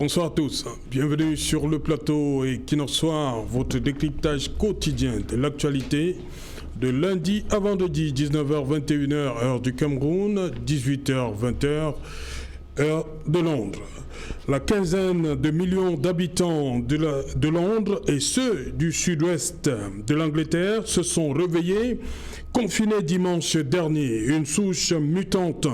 Bonsoir à tous, bienvenue sur le plateau Equinox Soir, votre décryptage quotidien de l'actualité de lundi à vendredi, 19h-21h, heure du Cameroun, 18h-20h, heure de Londres. La quinzaine de millions d'habitants de Londres et ceux du sud-ouest de l'Angleterre se sont réveillés, confinés dimanche dernier. Une souche mutante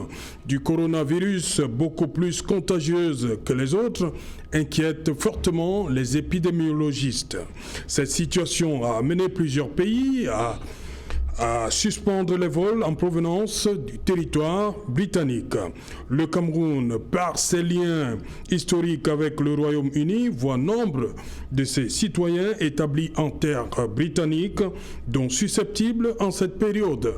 du coronavirus, beaucoup plus contagieuse que les autres, inquiète fortement les épidémiologistes. Cette situation a amené plusieurs pays à suspendre les vols en provenance du territoire britannique. Le Cameroun, par ses liens historiques avec le Royaume-Uni, voit nombre de ses citoyens établis en terre britannique, dont susceptibles en cette période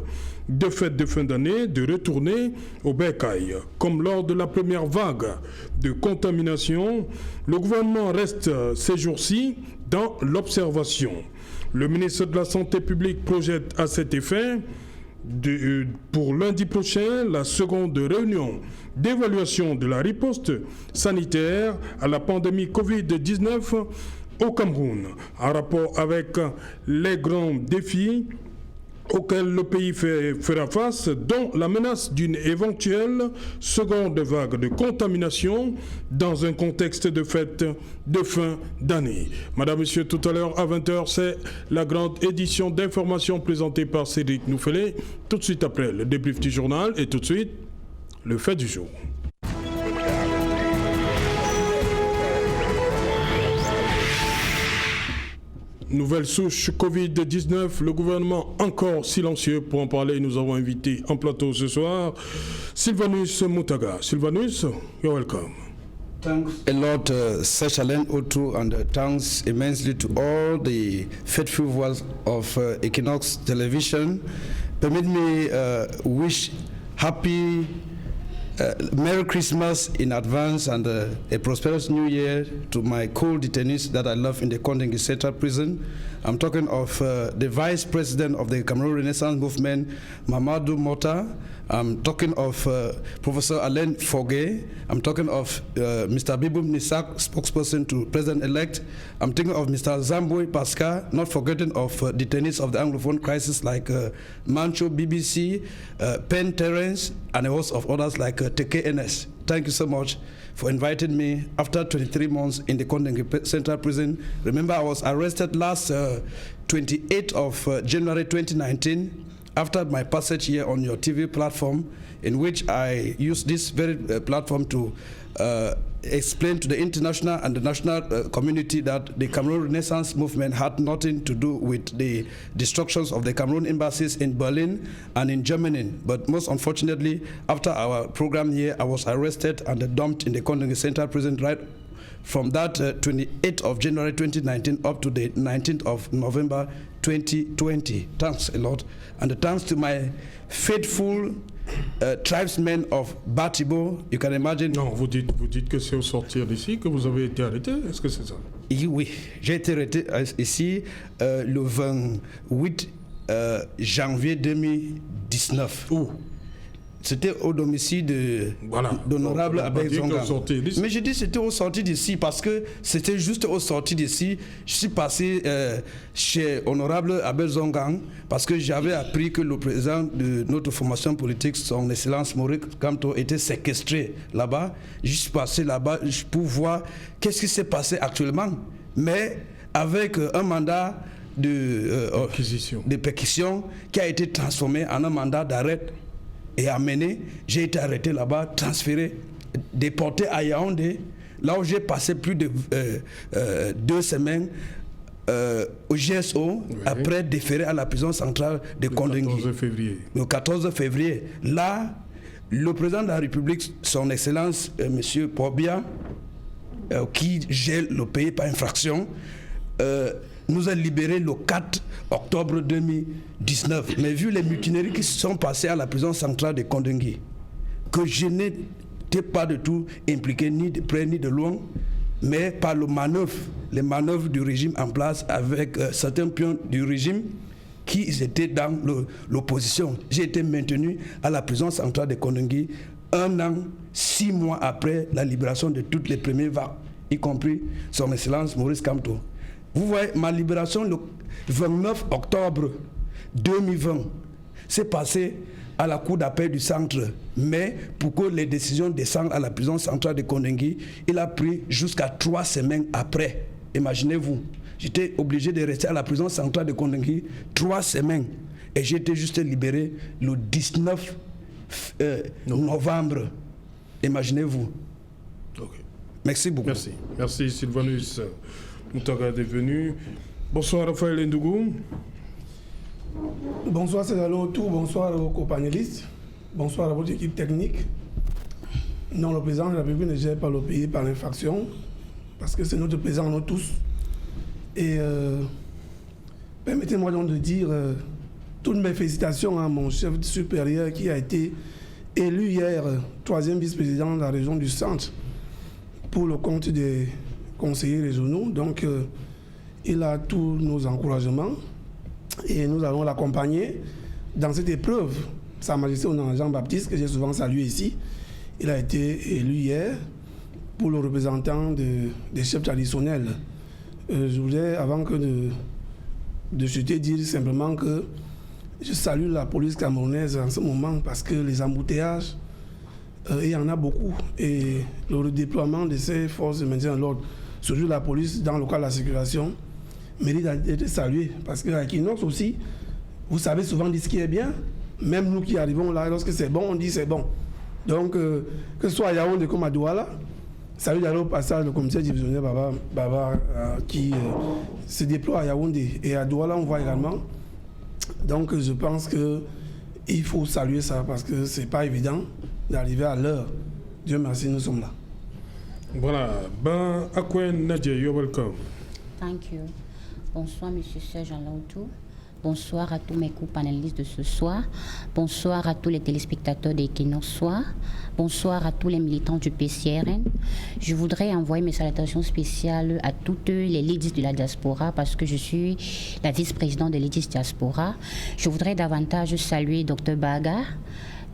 de fête de fin d'année de retourner au bercail. Comme lors de la première vague de contamination, le gouvernement reste ces jours-ci dans l'observation. Le ministre de la Santé publique projette à cet effet, pour lundi prochain, la seconde réunion d'évaluation de la riposte sanitaire à la pandémie Covid-19 au Cameroun, en rapport avec les grands défis auxquels le pays fera face, dont la menace d'une éventuelle seconde vague de contamination dans un contexte de fête de fin d'année. Madame, Monsieur, tout à l'heure à 20h, c'est la grande édition d'information présentée par Cédric Nouffelé. Tout de suite après, le débrief du journal et tout de suite, le fait du jour. Nouvelle souche Covid-19, le gouvernement encore silencieux. Pour en parler, nous avons invité en plateau ce soir Sylvanus Moutaga. Sylvanus, you're welcome. Thanks a lot, Sechalen Otu, and thanks immensely to all the faithful viewers of Equinox Television. Permit me wish happy Merry Christmas in advance and a prosperous New Year to my co-detainees that I love in the Kondengui Central Prison. I'm talking of the Vice President of the Cameroon Renaissance Movement, Mamadou Mota. I'm talking of Professor Alain Foguet. I'm talking of Mr. Bibum Nisak, spokesperson to President-elect. I'm thinking of Mr. Zamboy Pascal, not forgetting of detainees of the Anglophone crisis like Mancho BBC, Penn Terence, and a host of others like TKNS. Thank you so much for inviting me after 23 months in the Kondengui Central Prison. Remember, I was arrested last 28th of January 2019 after my passage here on your TV platform, in which I used this very platform to explain to the international and the national community that the Cameroon Renaissance Movement had nothing to do with the destructions of the Cameroon embassies in Berlin and in Germany. But most unfortunately, after our program here, I was arrested and dumped in the Kondengui Central Prison right from that 28th of January 2019 up to the 19th of November 2020. Thanks a lot. And thanks to my faithful tribesmen of Batibo, you can imagine. Non, vous dites que c'est au sortir d'ici que vous avez été arrêté. Est-ce que c'est ça? Oui, j'ai été arrêté ici le 28 janvier 2019. Où? C'était au domicile d'honorable Abel Zonga. Mais j'ai dit c'était au sorti d'ici parce que c'était juste au sorti d'ici. Je suis passé chez honorable Abel Zonga parce que j'avais appris que le président de notre formation politique, son excellence Maurice Kamto, était séquestré là-bas. Je suis passé là-bas pour voir qu'est-ce qui s'est passé actuellement. Mais avec un mandat de perquisition qui a été transformé en un mandat d'arrêt et amené, j'ai été arrêté là-bas, transféré, déporté à Yaoundé, là où j'ai passé plus de 2 semaines au GSO, oui. Après déféré à la prison centrale de Kondengui. Le 14 février. Là, le président de la République, son Excellence, M. Pobia, qui gèle le pays par infraction, nous a libérés le 4 octobre 2019. Mais vu les mutineries qui se sont passées à la prison centrale de Kondengui, que je n'étais pas du tout impliqué ni de près ni de loin, mais par les manœuvres du régime en place avec certains pions du régime qui étaient dans l'opposition. J'ai été maintenu à la prison centrale de Kondengui 1 an, 6 mois après la libération de toutes les premières vagues y compris son Excellence Maurice Kamto. Vous voyez, ma libération le 29 octobre 2020 s'est passée à la cour d'appel du centre. Mais pour que les décisions descendent à la prison centrale de Kondengui, il a pris jusqu'à 3 semaines après. Imaginez-vous, j'étais obligé de rester à la prison centrale de Kondengui 3 semaines. Et j'ai été juste libéré le 19 novembre. Imaginez-vous. Okay. Merci beaucoup. Merci. Merci Sylvanus Moutaga d'être venu. Bonsoir Raphaël Ndougou. Bonsoir Cézallo Autour, bonsoir aux co-panélistes, bonsoir à votre équipe technique. Non, le président de la République ne gère pas le pays par l'infraction, parce que c'est notre président, nous tous. Et permettez-moi donc de dire toutes mes félicitations à mon chef supérieur qui a été élu hier 3e vice-président de la région du Centre pour le compte des conseillers régionaux. Donc, il a tous nos encouragements et nous allons l'accompagner dans cette épreuve. Sa Majesté Honorable Jean-Baptiste, que j'ai souvent salué ici, il a été élu hier pour le représentant des chefs traditionnels. Je voudrais, avant que de chuter, dire simplement que je salue la police camerounaise en ce moment parce que les embouteillages, il y en a beaucoup. Et le redéploiement de ces forces de maintien de l'ordre, surtout la police dans le cas de la circulation, mérite d'être salué. Parce qu'à Equinox aussi, vous savez souvent dire ce qui est bien. Même nous qui arrivons là, lorsque c'est bon, on dit c'est bon. Donc, que ce soit à Yaoundé comme à Douala, salut d'ailleurs au passage le commissaire divisionnaire Baba qui se déploie à Yaoundé. Et à Douala, on voit également. Donc, je pense qu'il faut saluer ça parce que c'est pas évident d'arriver à l'heure. Dieu merci, nous sommes là. Voilà. Ben, Akwen Nadia, you're welcome. Thank you. Bonsoir, Monsieur Serge Alaoutou. Bonsoir à tous mes co-panélistes de ce soir. Bonsoir à tous les téléspectateurs d'Equinox Soir. Bonsoir à tous les militants du PCRN. Je voudrais envoyer mes salutations spéciales à toutes les ladies de la diaspora parce que je suis la vice-présidente de Ladies Diaspora. Je voudrais davantage saluer Dr Baga.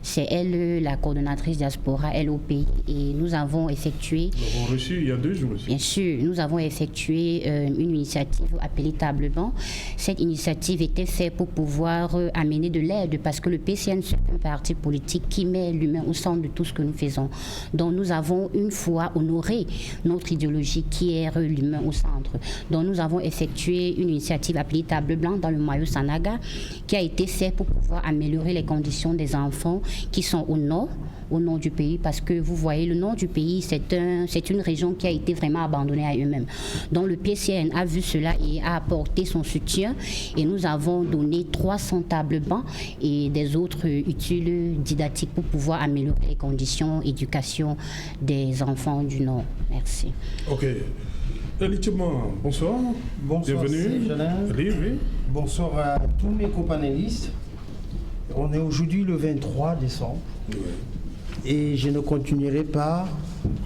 C'est elle, la coordonnatrice diaspora, elle au pays. Et nous avons effectué... Nous l'avons reçu il y a 2 jours aussi. Bien sûr, nous avons effectué une initiative appelée Table Banc. Cette initiative était faite pour pouvoir amener de l'aide parce que le PCN, c'est un parti politique qui met l'humain au centre de tout ce que nous faisons. Donc nous avons une fois honoré notre idéologie qui est l'humain au centre. Donc nous avons effectué une initiative appelée Table Blanc dans le Mayo Sanaga qui a été faite pour pouvoir améliorer les conditions des enfants qui sont au nord du pays, parce que vous voyez, le nord du pays, c'est une région qui a été vraiment abandonnée à eux-mêmes. Donc le PCN a vu cela et a apporté son soutien et nous avons donné 300 tables bancs et des autres utiles didactiques pour pouvoir améliorer les conditions d'éducation des enfants du nord. Merci. Ok. Elitimon, bonsoir. Bonsoir, bienvenue. Oui. Bonsoir à tous mes copanélistes. On est aujourd'hui le 23 décembre. Oui. Et je ne continuerai pas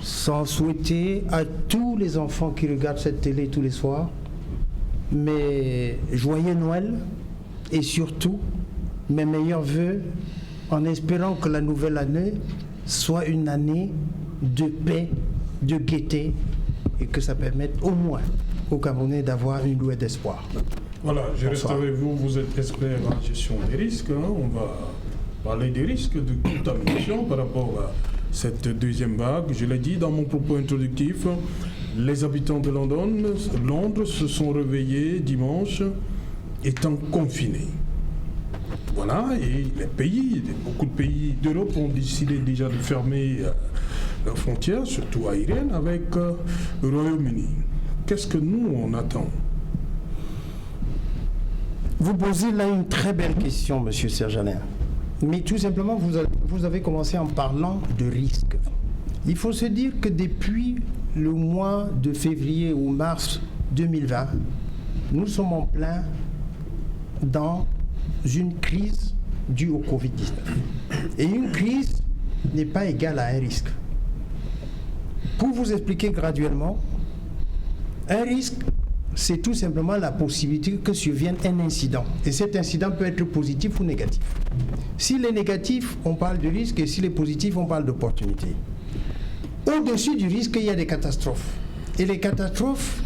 sans souhaiter à tous les enfants qui regardent cette télé tous les soirs, mes joyeux Noël et surtout mes meilleurs vœux en espérant que la nouvelle année soit une année de paix, de gaieté et que ça permette au moins aux Camerounais d'avoir une louée d'espoir. Voilà, je Bonsoir. reste avec vous. Vous êtes expert en gestion des risques. On va parler des risques de contamination par rapport à cette deuxième vague. Je l'ai dit dans mon propos introductif, les habitants de Londres se sont réveillés dimanche étant confinés. Voilà, et beaucoup de pays d'Europe ont décidé déjà de fermer leurs frontières, surtout aériennes, avec le Royaume-Uni. Qu'est-ce que nous, on attend ? Vous posez là une très belle question, monsieur Serge Alain. Mais tout simplement, vous avez commencé en parlant de risque. Il faut se dire que depuis le mois de février ou mars 2020, nous sommes en plein dans une crise due au Covid-19. Et une crise n'est pas égale à un risque. Pour vous expliquer graduellement, un risque, c'est tout simplement la possibilité que survienne un incident. Et cet incident peut être positif ou négatif. S'il est négatif, on parle de risque, et s'il est positif, on parle d'opportunité. Au-dessus du risque, il y a des catastrophes. et les catastrophes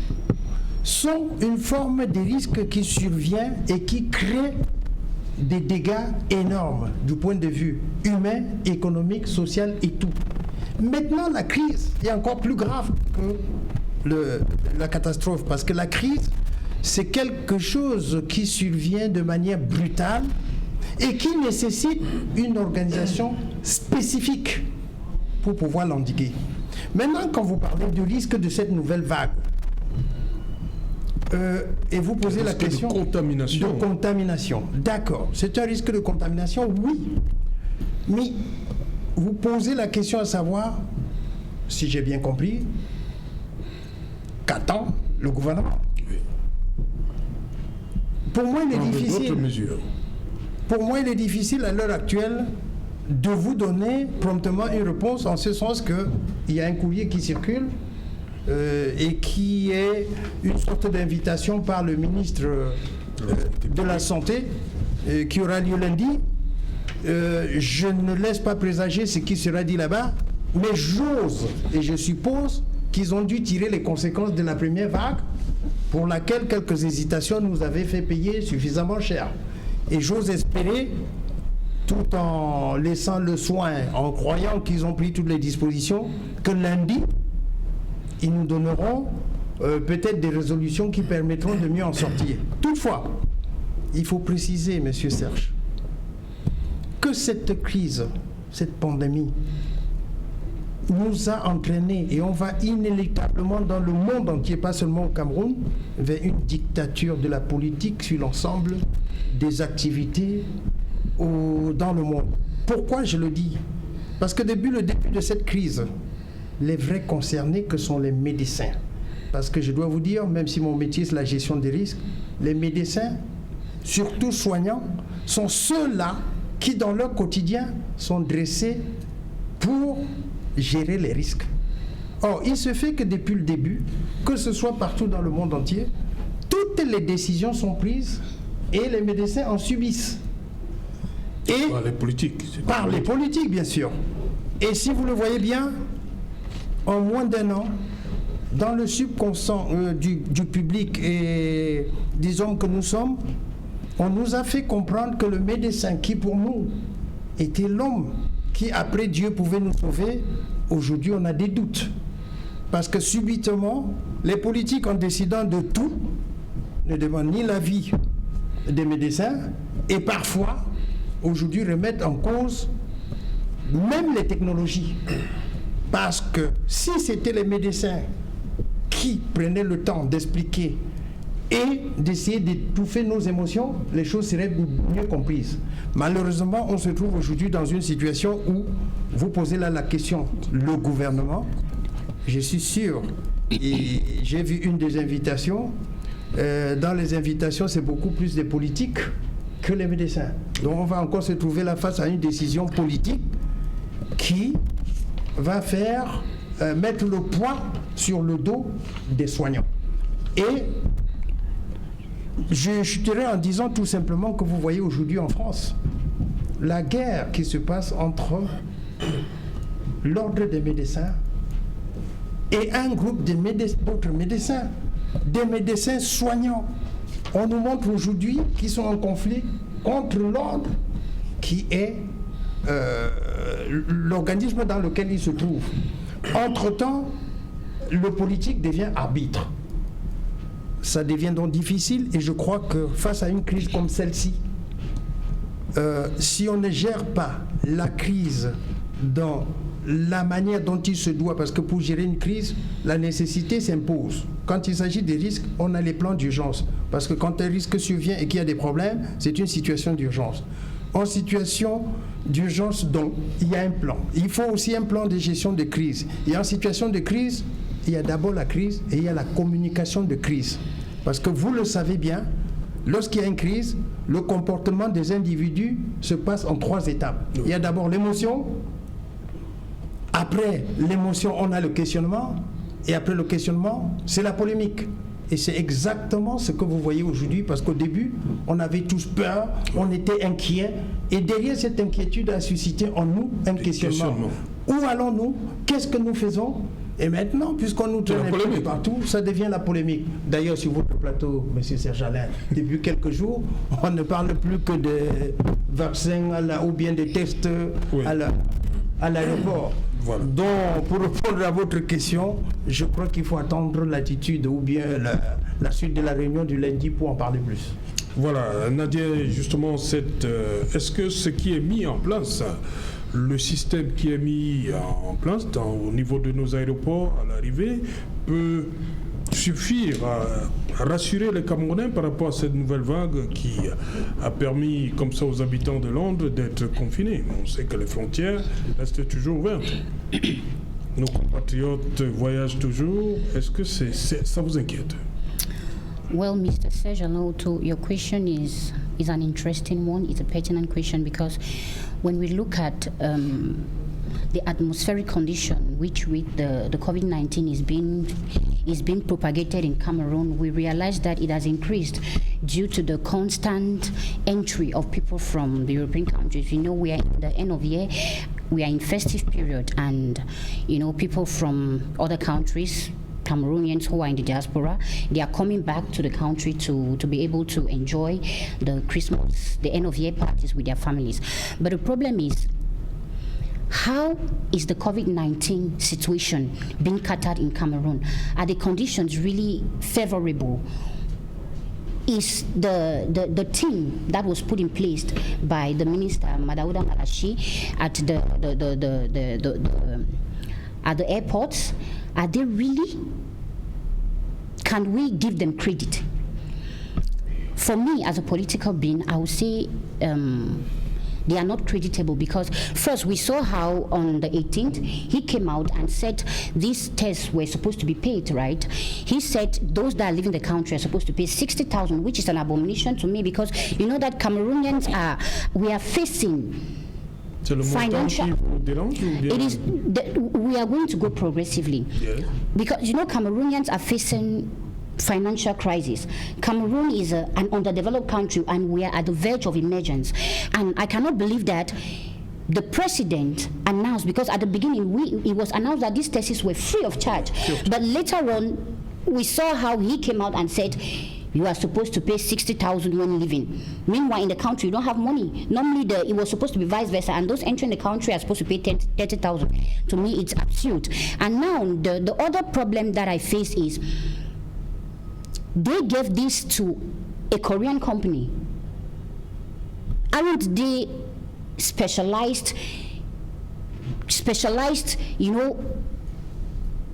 sont une forme de risque qui survient et qui crée des dégâts énormes du point de vue humain, économique, social et tout. Maintenant, la crise est encore plus grave que la catastrophe, parce que la crise, c'est quelque chose qui survient de manière brutale et qui nécessite une organisation spécifique pour pouvoir l'endiguer. Maintenant, quand vous parlez du risque de cette nouvelle vague, et vous posez la question de contamination. D'accord, c'est un risque de contamination, oui. Mais vous posez la question à savoir, si j'ai bien compris, qu'attend le gouvernement. Pour moi, il est difficile. Pour moi, il est difficile à l'heure actuelle de vous donner promptement une réponse, en ce sens qu'il y a un courrier qui circule et qui est une sorte d'invitation par le ministre de la Santé qui aura lieu lundi. Je ne laisse pas présager ce qui sera dit là-bas, mais j'ose et je suppose qu'ils ont dû tirer les conséquences de la première vague, pour laquelle quelques hésitations nous avaient fait payer suffisamment cher. Et j'ose espérer, tout en laissant le soin, en croyant qu'ils ont pris toutes les dispositions, que lundi, ils nous donneront peut-être des résolutions qui permettront de mieux en sortir. Toutefois, il faut préciser, Monsieur Serge, que cette crise, cette pandémie, nous a entraînés, et on va inéluctablement dans le monde entier, pas seulement au Cameroun, vers une dictature de la politique sur l'ensemble des activités dans le monde. Pourquoi je le dis? Parce que depuis le début de cette crise, les vrais concernés que sont les médecins. Parce que je dois vous dire, même si mon métier c'est la gestion des risques, les médecins, surtout soignants, sont ceux-là qui dans leur quotidien sont dressés pour gérer les risques. Or, il se fait que depuis le début, que ce soit partout dans le monde entier, toutes les décisions sont prises et les médecins en subissent. Et par les politiques. Par les politiques, bien sûr. Et si vous le voyez bien, en moins d'un an, dans le subconscient du public et des hommes que nous sommes, on nous a fait comprendre que le médecin qui pour nous était l'homme qui après Dieu pouvait nous sauver, aujourd'hui on a des doutes. Parce que subitement, les politiques en décidant de tout, ne demandent ni l'avis des médecins et parfois, aujourd'hui remettent en cause même les technologies. Parce que si c'était les médecins qui prenaient le temps d'expliquer et d'essayer d'étouffer nos émotions, les choses seraient mieux comprises. Malheureusement, on se trouve aujourd'hui dans une situation où vous posez là la question, le gouvernement, je suis sûr, et j'ai vu une des invitations, dans les invitations, c'est beaucoup plus des politiques que les médecins. Donc on va encore se trouver là face à une décision politique qui va faire mettre le poids sur le dos des soignants. Et je chuterai en disant tout simplement que vous voyez aujourd'hui en France la guerre qui se passe entre l'ordre des médecins et un groupe d'autres médecins, des médecins soignants. On nous montre aujourd'hui qu'ils sont en conflit contre l'ordre qui est l'organisme dans lequel ils se trouvent. Entre-temps, le politique devient arbitre. Ça devient donc difficile et je crois que face à une crise comme celle-ci, si on ne gère pas la crise dans la manière dont il se doit, parce que pour gérer une crise, la nécessité s'impose. Quand il s'agit des risques, on a les plans d'urgence. Parce que quand un risque survient et qu'il y a des problèmes, c'est une situation d'urgence. En situation d'urgence, donc, il y a un plan. Il faut aussi un plan de gestion de crise. Et en situation de crise, il y a d'abord la crise et il y a la communication de crise. Parce que vous le savez bien, lorsqu'il y a une crise, le comportement des individus se passe en 3 étapes. Il y a d'abord l'émotion. Après l'émotion, on a le questionnement. Et après le questionnement, c'est la polémique. Et c'est exactement ce que vous voyez aujourd'hui, parce qu'au début, on avait tous peur, on était inquiets. Et derrière cette inquiétude a suscité en nous un questionnement. Où allons-nous? Qu'est-ce que nous faisons? Et maintenant, puisqu'on nous traîne un peu partout, ça devient la polémique. D'ailleurs, sur votre plateau, M. Serge Alain, depuis quelques jours, on ne parle plus que de vaccins ou bien de tests à l'aéroport. Voilà. Donc, pour répondre à votre question, je crois qu'il faut attendre l'attitude ou bien la suite de la réunion du lundi pour en parler plus. Voilà, Nadia, justement, est-ce que ce qui est mis en place, le système qui est mis en place au niveau de nos aéroports à l'arrivée, peut suffire à rassurer les Camerounais par rapport à cette nouvelle vague qui a permis, comme ça, aux habitants de Londres d'être confinés? On sait que les frontières restent toujours ouvertes. Nos compatriotes voyagent toujours. Est-ce que ça vous inquiète? Well, Mr. Sejaloto, your question is an interesting one. It's a pertinent question because when we look at the atmospheric condition which with the COVID-19 is being propagated in Cameroon, we realize that it has increased due to the constant entry of people from the European countries. You know, we are at the end of the year, we are in festive period, and you know, people from other countries, Cameroonians who are in the diaspora, they are coming back to the country to be able to enjoy the Christmas, the end of year parties with their families. But the problem is, how is the COVID-19 situation being catered in Cameroon? Are the conditions really favorable? Is the team that was put in place by the minister Madauda Malashi at at the airports, are they really? Can we give them credit? For me, as a political being, I would say they are not creditable because first we saw how on the 18th he came out and said these tests were supposed to be paid, right? He said those that live in the country are supposed to pay 60,000, which is an abomination to me because you know that Cameroonians we are facing financial. It is we are going to go progressively, yes. Because you know Cameroonians are facing financial crisis. Cameroon is an underdeveloped country and we are at the verge of emergence. And I cannot believe that the president announced, because at the beginning it was announced that these tests were free of charge. But later on, we saw how he came out and said, you are supposed to pay 60,000 when leaving. Meanwhile, in the country, you don't have money. Normally, it was supposed to be vice versa, and those entering the country are supposed to pay 30,000. To me, it's absurd. And now, the other problem that I face is, they gave this to a Korean company. Aren't they specialized, you know,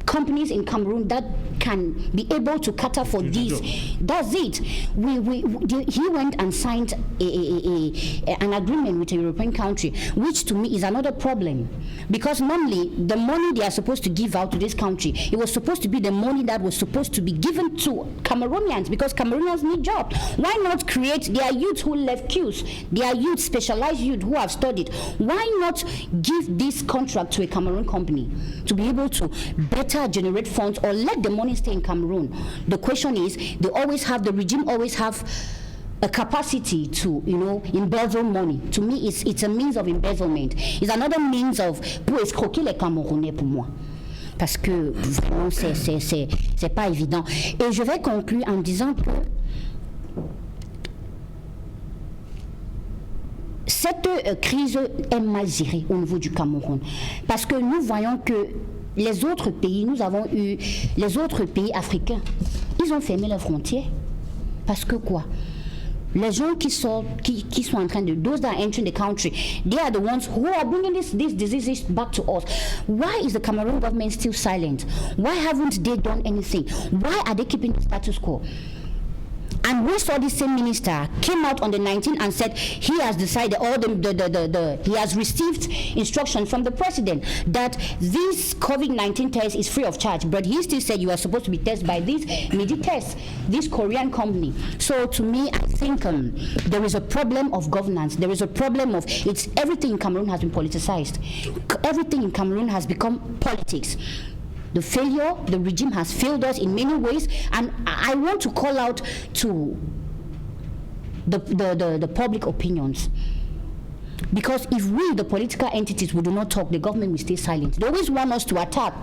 companies in Cameroon that can be able to cater for this? That's it. He went and signed an agreement with a European country, which to me is another problem. Because normally, the money they are supposed to give out to this country, it was supposed to be the money that was supposed to be given to Cameroonians, because Cameroonians need jobs. Why not create their youth who left queues, their youth, specialized youth who have studied? Why not give this contract to a Cameroon company to be able to better generate funds, or let the money stay in Cameroon? The question is, the regime always have a capacity to, you know, embezzle money. To me, it's a means of embezzlement. It's another means of pour escroquer les Camerounais pour moi. Parce que vraiment, c'est pas évident. Et je vais conclure en disant que cette crise est mal gérée au niveau du Cameroun. Parce que nous voyons que les autres pays, nous avons eu les autres pays africains, ils ont fermé leurs frontières. Parce que quoi? Les gens qui sont en train de, those that are entering the country, they are the ones who are bringing these diseases back to us. Why is the Cameroon government still silent? Why haven't they done anything? Why are they keeping the status quo? And we saw the same minister came out on the 19th and said he has decided, or he has received instruction from the president that this COVID-19 test is free of charge. But he still said you are supposed to be tested by this Meditest, this Korean company. So to me, I think there is a problem of governance. There is a problem of everything in Cameroon has been politicized. Everything in Cameroon has become politics. The failure, the regime has failed us in many ways, and I want to call out to the public opinions. Because if we, the political entities, we do not talk, the government will stay silent. They always want us to attack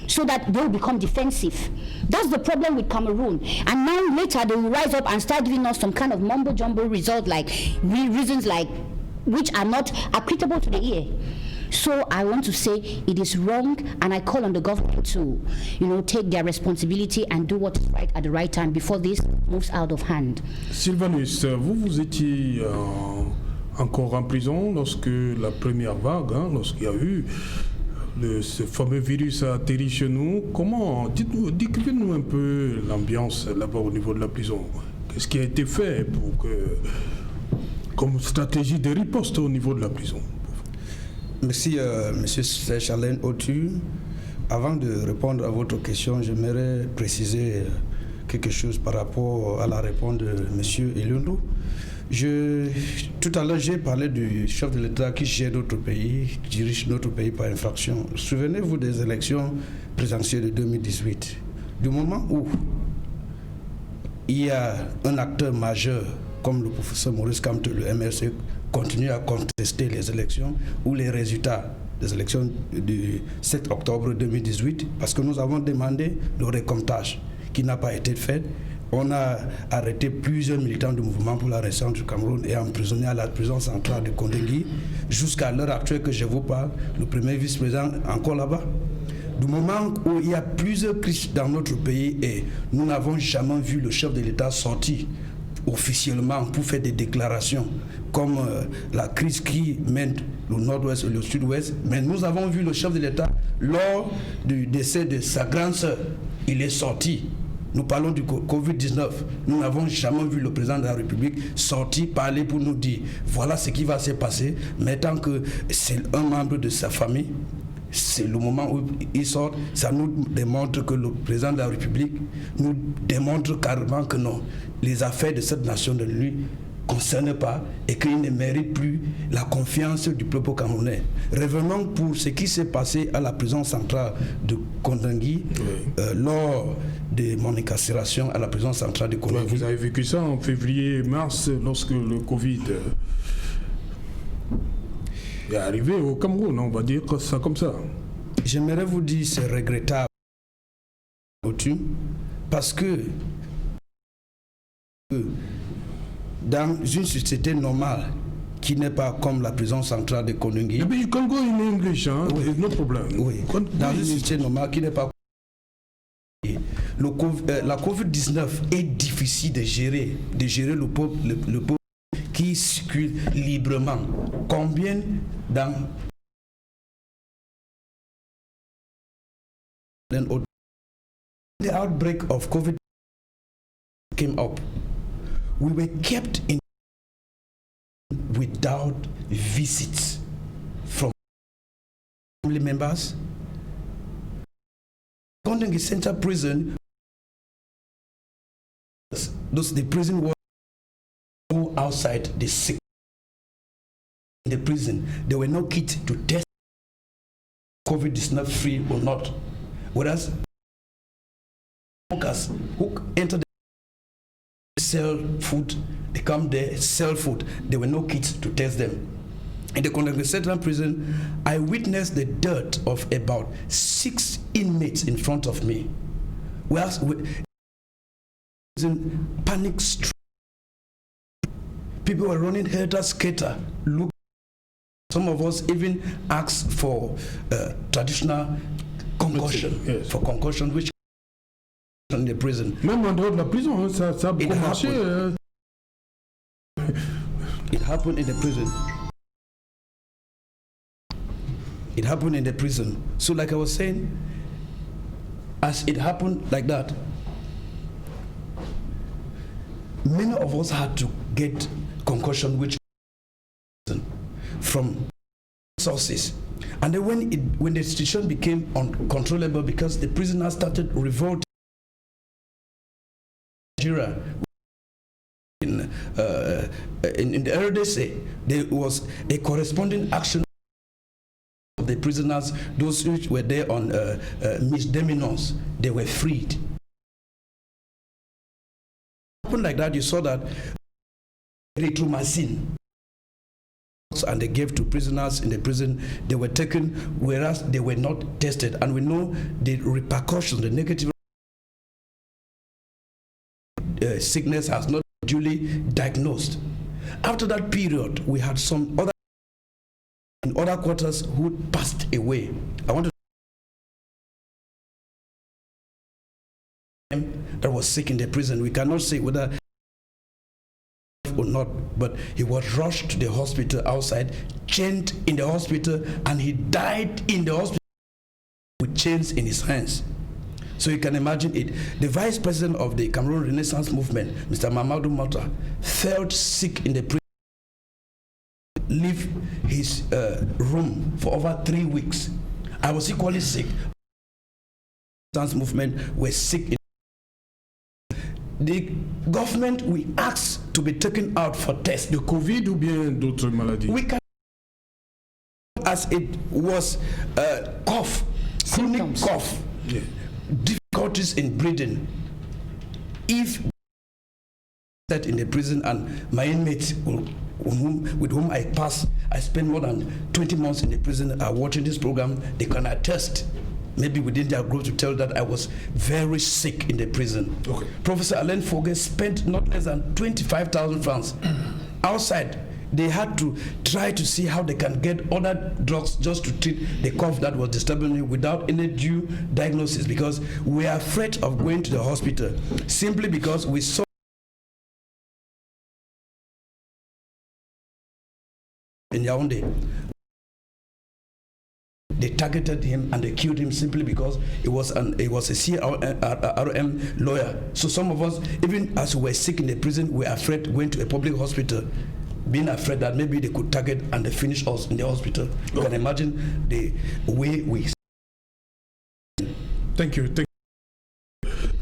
so that they will become defensive. That's the problem with Cameroon. And now later they will rise up and start giving us some kind of mumbo jumbo result, like reasons like which are not applicable to the ear. So I want to say it is wrong, and I call on the government to, take their responsibility and do what is right at the right time before this moves out of hand. Sylvanus, vous étiez encore en prison lorsque la première vague, lorsqu'il y a eu ce fameux virus a atterri chez nous. Comment, décrivez-nous un peu l'ambiance là-bas au niveau de la prison. Qu'est-ce qui a été fait comme stratégie de riposte au niveau de la prison? Merci, Monsieur Serge-Alain Autu. Avant de répondre à votre question, j'aimerais préciser quelque chose par rapport à la réponse de Monsieur Elundou. Tout à l'heure, j'ai parlé du chef de l'État qui gère notre pays, qui dirige notre pays par infraction. Souvenez-vous des élections présidentielles de 2018. Du moment où il y a un acteur majeur comme le professeur Maurice Kamte, le MRC, continue à contester les élections ou les résultats des élections du 7 octobre 2018, parce que nous avons demandé le recomptage qui n'a pas été fait. On a arrêté plusieurs militants du mouvement pour la restauration du Cameroun et emprisonné à la prison centrale de Kondengui. Jusqu'à l'heure actuelle que je vous parle, le premier vice-président est encore là-bas. Du moment où il y a plusieurs crises dans notre pays et nous n'avons jamais vu le chef de l'État sortir officiellement pour faire des déclarations comme la crise qui mène le nord-ouest et le sud-ouest, mais nous avons vu le chef de l'État lors du décès de sa grande sœur. Il est sorti. Nous parlons du Covid-19. Nous n'avons jamais vu le président de la République sortir, parler pour nous dire voilà ce qui va se passer, mais tant que c'est un membre de sa famille, c'est le moment où il sort, ça nous démontre que le président de la République nous démontre carrément que non, les affaires de cette nation ne lui concernent pas et qu'il ne mérite plus la confiance du peuple camerounais. Revenons pour ce qui s'est passé à la prison centrale de Kondengui lors de mon incarcération à la prison centrale de Kondengui. Vous avez vécu ça en février-mars lorsque le Covid est arrivé au Cameroun, on va dire ça comme ça. J'aimerais vous dire c'est regrettable parce que dans une société normale qui n'est pas comme la prison centrale de Kondengui. Mais you can go in English, oui. No problem. Oui. Dans une société normale qui n'est pas la Covid-19 est difficile de gérer le peuple qui circule librement. Combien dans the outbreak of COVID came up, we were kept in without visits from family members. Kondengui Central Prison, the prison was outside the sick. In the prison, there were no kits to test COVID is not free or not. Whereas workers who enter the sell food, they come there, sell food. There were no kits to test them. In the Kondengui Central Prison, I witnessed the death of about 6 inmates in front of me. Whereas panic struck. People were running helter-skelter. Look, some of us even asked for traditional concussion, yes. For concussion, which in the prison. Même en dehors de la prison, ça a beaucoup marché. It happened in the prison. It happened in the prison. So like I was saying, as it happened like that, many of us had to get concussion which from sources. And then when the situation became uncontrollable because the prisoners started revolting in the RDC, there was a corresponding action of the prisoners, those who were there on misdemeanors, they were freed. Like that, you saw that erythromycin and they gave to prisoners in the prison, they were taken, whereas they were not tested. And we know the repercussions, the negative sickness has not been duly diagnosed. After that period, we had some other in other quarters who passed away. I want to that was sick in the prison. We cannot say whether or not, but he was rushed to the hospital outside, chained in the hospital, and he died in the hospital with chains in his hands. So you can imagine it. The vice president of the Cameroon Renaissance Movement, Mr. Mamadou Mata, felt sick in the prison, leave his room for over 3 weeks. I was equally sick. The Renaissance Movement were sick. The government, we asked to be taken out for tests. De Covid ou bien d'autres maladies? We can, as it was cough, chronic cough, yeah, difficulties in breathing. If that in the prison, and my inmates with whom I spent more than 20 months in the prison are watching this program, they can attest. Maybe within their group to tell that I was very sick in the prison. Okay. Professor Alain Foguet spent not less than 25,000 francs outside. They had to try to see how they can get other drugs just to treat the cough that was disturbing me without any due diagnosis, because we are afraid of going to the hospital simply because we saw in Yaoundé. They targeted him and they killed him simply because he was a CRM lawyer. So some of us, even as we were sick in the prison, we were afraid going to a public hospital, being afraid that maybe they could target and they finish us in the hospital. You can imagine the way we... Thank you.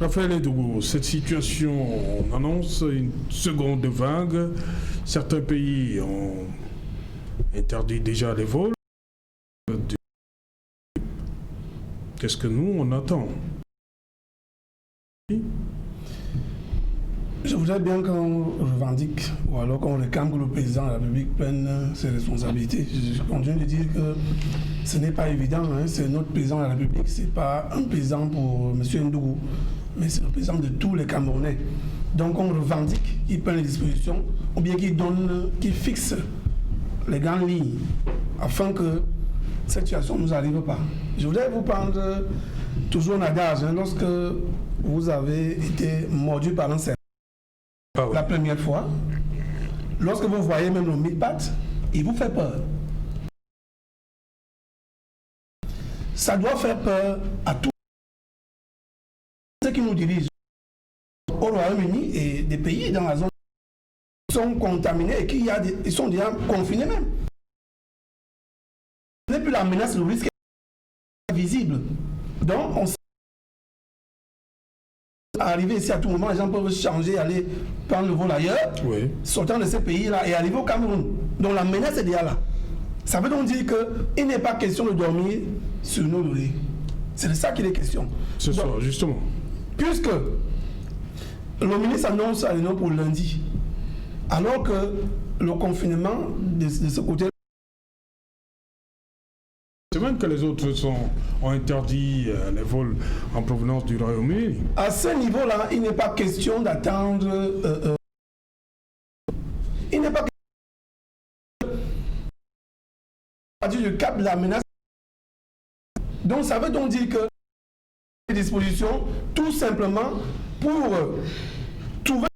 Raphaël Edougou, cette situation annonce une seconde vague. Certains pays ont interdit déjà les vols. Qu'est-ce que nous, on attend? Je voudrais bien qu'on revendique, ou alors qu'on réclame que le président de la République prenne ses responsabilités. Je continue de dire que ce n'est pas évident, hein. C'est notre président de la République, ce n'est pas un président pour M. Ndougou, mais c'est le président de tous les Camerounais. Donc on revendique qu'il prenne les dispositions, ou bien qu'il fixe les grandes lignes, afin que cette situation ne nous arrive pas. Je voudrais vous prendre toujours un adage, hein, lorsque vous avez été mordu par un serpent la première fois, lorsque vous voyez même le mille pattes, il vous fait peur. Ça doit faire peur à tous ceux qui nous dirigent au Royaume-Uni et des pays dans la zone qui sont contaminés et ils sont déjà confinés même. Ce n'est plus la menace, le risque est visible. Donc, on sait arriver ici à tout moment, les gens peuvent changer, aller prendre le vol ailleurs, oui, sortant de ces pays-là et arriver au Cameroun. Donc la menace est déjà là. Ça veut donc dire qu'il n'est pas question de dormir sur nos lauriers. C'est de ça qu'il est question. Ce soir, justement. Puisque le ministre annonce à l'Union pour lundi, alors que le confinement de ce côté, c'est même que les autres ont interdit les vols en provenance du Royaume-Uni. À ce niveau-là, il n'est pas question d'attendre. Il n'est pas question à partir du cap de la menace. Donc ça veut donc dire que des dispositions, tout simplement pour trouver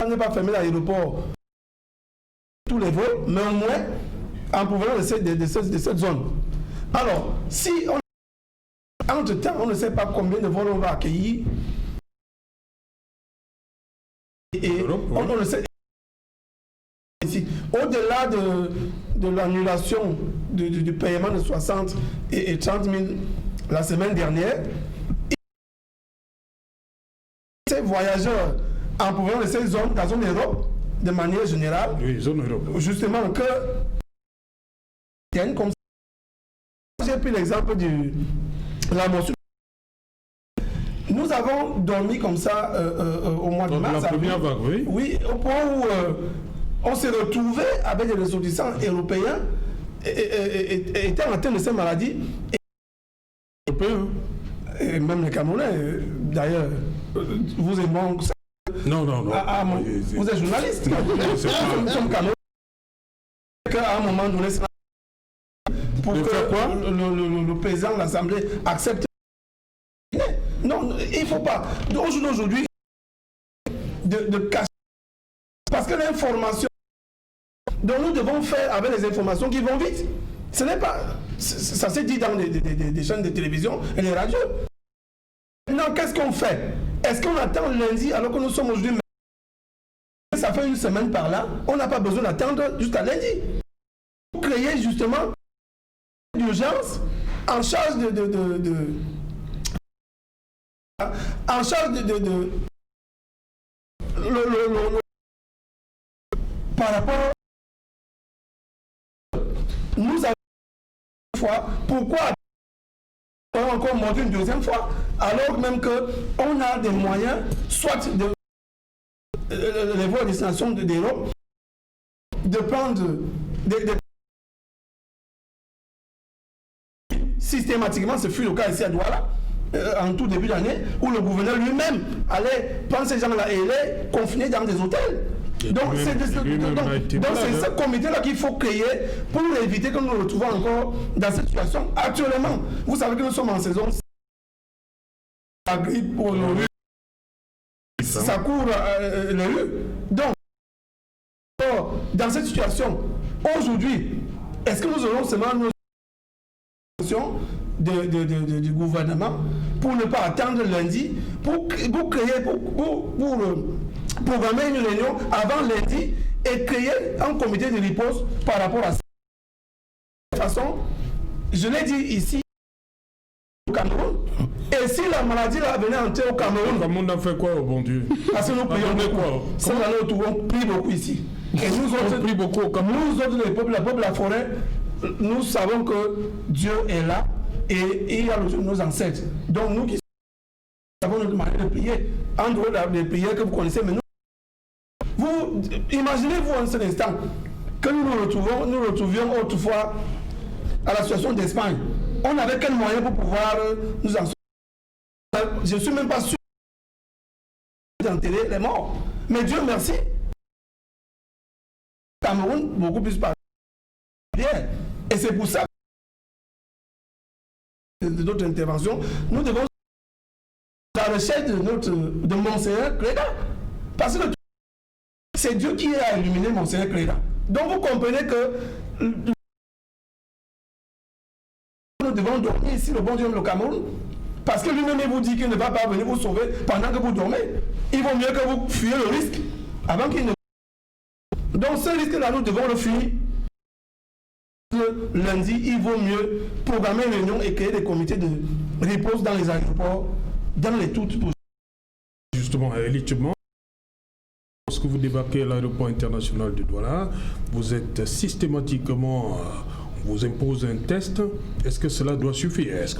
ne pas fermer l'aéroport, tous les vols, mais au moins en provenance de cette zone. Alors, si entre-temps, on ne sait pas combien de vols on va accueillir, et on ne sait ici, au-delà de l'annulation du paiement de 60 et 30 000 la semaine dernière, ces voyageurs en provenance de ces zones, la zone Europe, de manière générale, oui, zone Europe, justement que comme j'ai pris l'exemple de la morsure. Nous avons dormi comme ça au mois de mars. La première vague, oui. Oui, au point où on s'est retrouvé avec des ressortissants européens étant atteints de ces maladies. Européens. Et même les Camerounais, d'ailleurs, vous et moi, Non. vous êtes journaliste. Nous sommes Camerounais. À un moment donné, pour que le président de l'Assemblée accepte. Non, il ne faut pas. Aujourd'hui, de cacher. Parce que l'information, donc nous devons faire avec les informations qui vont vite. Ce n'est pas. Ça s'est dit dans des chaînes de télévision et les radios. Maintenant, qu'est-ce qu'on fait? Est-ce qu'on attend lundi alors que nous sommes aujourd'hui? Ça fait une semaine par là, on n'a pas besoin d'attendre jusqu'à lundi. Pour créer justement d'urgence en charge en charge par rapport nous avons une fois, pourquoi on a encore monté une deuxième fois alors même qu'on a des moyens soit de les voies à destination de l'Europe de prendre systématiquement, ce fut le cas ici à Douala, en tout début d'année, où le gouverneur lui-même allait prendre ces gens-là et les confiner dans des hôtels. Donc c'est ce comité-là qu'il faut créer pour éviter que nous nous retrouvons encore dans cette situation. Actuellement, vous savez que nous sommes en saison, la grippe pour le rhume, ça court les rues. Donc, dans cette situation, aujourd'hui, est-ce que nous aurons seulement nos du gouvernement pour ne pas attendre lundi, pour programmer une réunion avant lundi et créer un comité de riposte par rapport à ça. De toute façon, je l'ai dit ici au Cameroun, et si la maladie là venait entrer au Cameroun, le monde a fait quoi, oh bon Dieu? Parce que nous prions beaucoup. Cette année, nous prions beaucoup ici. Et nous autres, on prie beaucoup au Cameroun. Nous autres, les peuples, la forêt, nous savons que Dieu est là et il y a le Dieu de nos ancêtres. Donc nous qui avons notre manière de prier, en dehors des prières que vous connaissez, mais nous, vous imaginez-vous un seul instant que nous retrouvions autrefois à la situation d'Espagne. On avait quel moyen pour pouvoir nous en sortir? Je ne suis même pas sûr d'enterrer les morts. Mais Dieu merci, Cameroun, beaucoup plus par bien. Et c'est pour ça que d'autres interventions, nous devons la recherche de Monseigneur Cléda. Parce que c'est Dieu qui a illuminé Monseigneur Cléda. Donc vous comprenez que nous devons dormir ici, le bon Dieu aime le Cameroun. Parce que lui-même vous dit qu'il ne va pas venir vous sauver pendant que vous dormez. Il vaut mieux que vous fuyiez le risque avant qu'il ne... Donc ce risque-là, nous devons le fuir. Lundi, il vaut mieux programmer une réunion et créer des comités de repose dans les aéroports, dans les toutes. Justement, élitement, lorsque vous débarquez à l'aéroport international de Douala, vous êtes systématiquement, on vous impose un test. Est-ce que cela doit suffire? Est-ce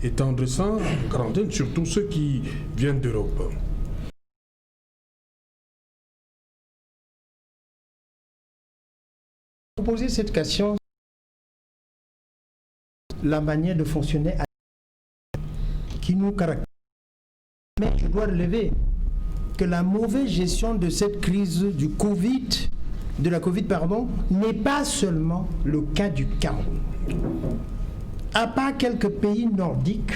qu'étendre ça en quarantaine sur tous ceux qui viennent d'Europe? Poser cette question, la manière de fonctionner qui nous caractérise. Mais je dois relever que la mauvaise gestion de cette crise de la Covid, n'est pas seulement le cas du Cameroun. À part quelques pays nordiques,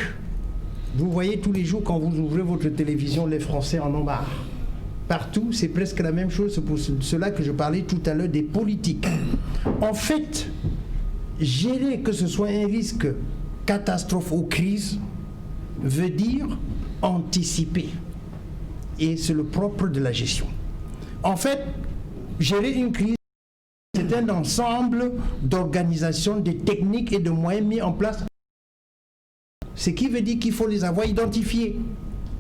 vous voyez tous les jours quand vous ouvrez votre télévision, les Français en ont marre. Partout, c'est presque la même chose. C'est pour cela que je parlais tout à l'heure des politiques. En fait, gérer que ce soit un risque, catastrophe ou crise, veut dire anticiper. Et c'est le propre de la gestion. En fait, gérer une crise, c'est un ensemble d'organisations, de techniques et de moyens mis en place. Ce qui veut dire qu'il faut les avoir identifiés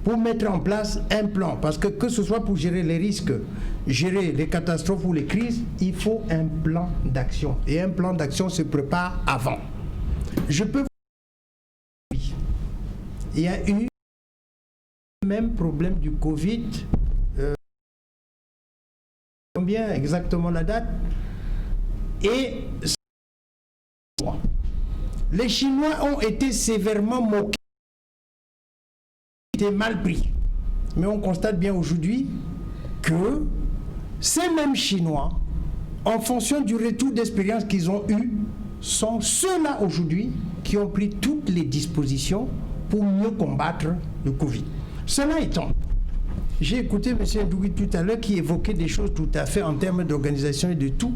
pour mettre en place un plan. Parce que ce soit pour gérer les risques, gérer les catastrophes ou les crises, il faut un plan d'action. Et un plan d'action se prépare avant. Je peux vous dire, il y a eu le même problème du Covid Combien exactement la date? Et les Chinois ont été sévèrement moqués, été mal pris. Mais on constate bien aujourd'hui que ces mêmes Chinois, en fonction du retour d'expérience qu'ils ont eu, sont ceux-là aujourd'hui qui ont pris toutes les dispositions pour mieux combattre le Covid. Cela étant, j'ai écouté M. Ndougui tout à l'heure qui évoquait des choses tout à fait en termes d'organisation et de tout.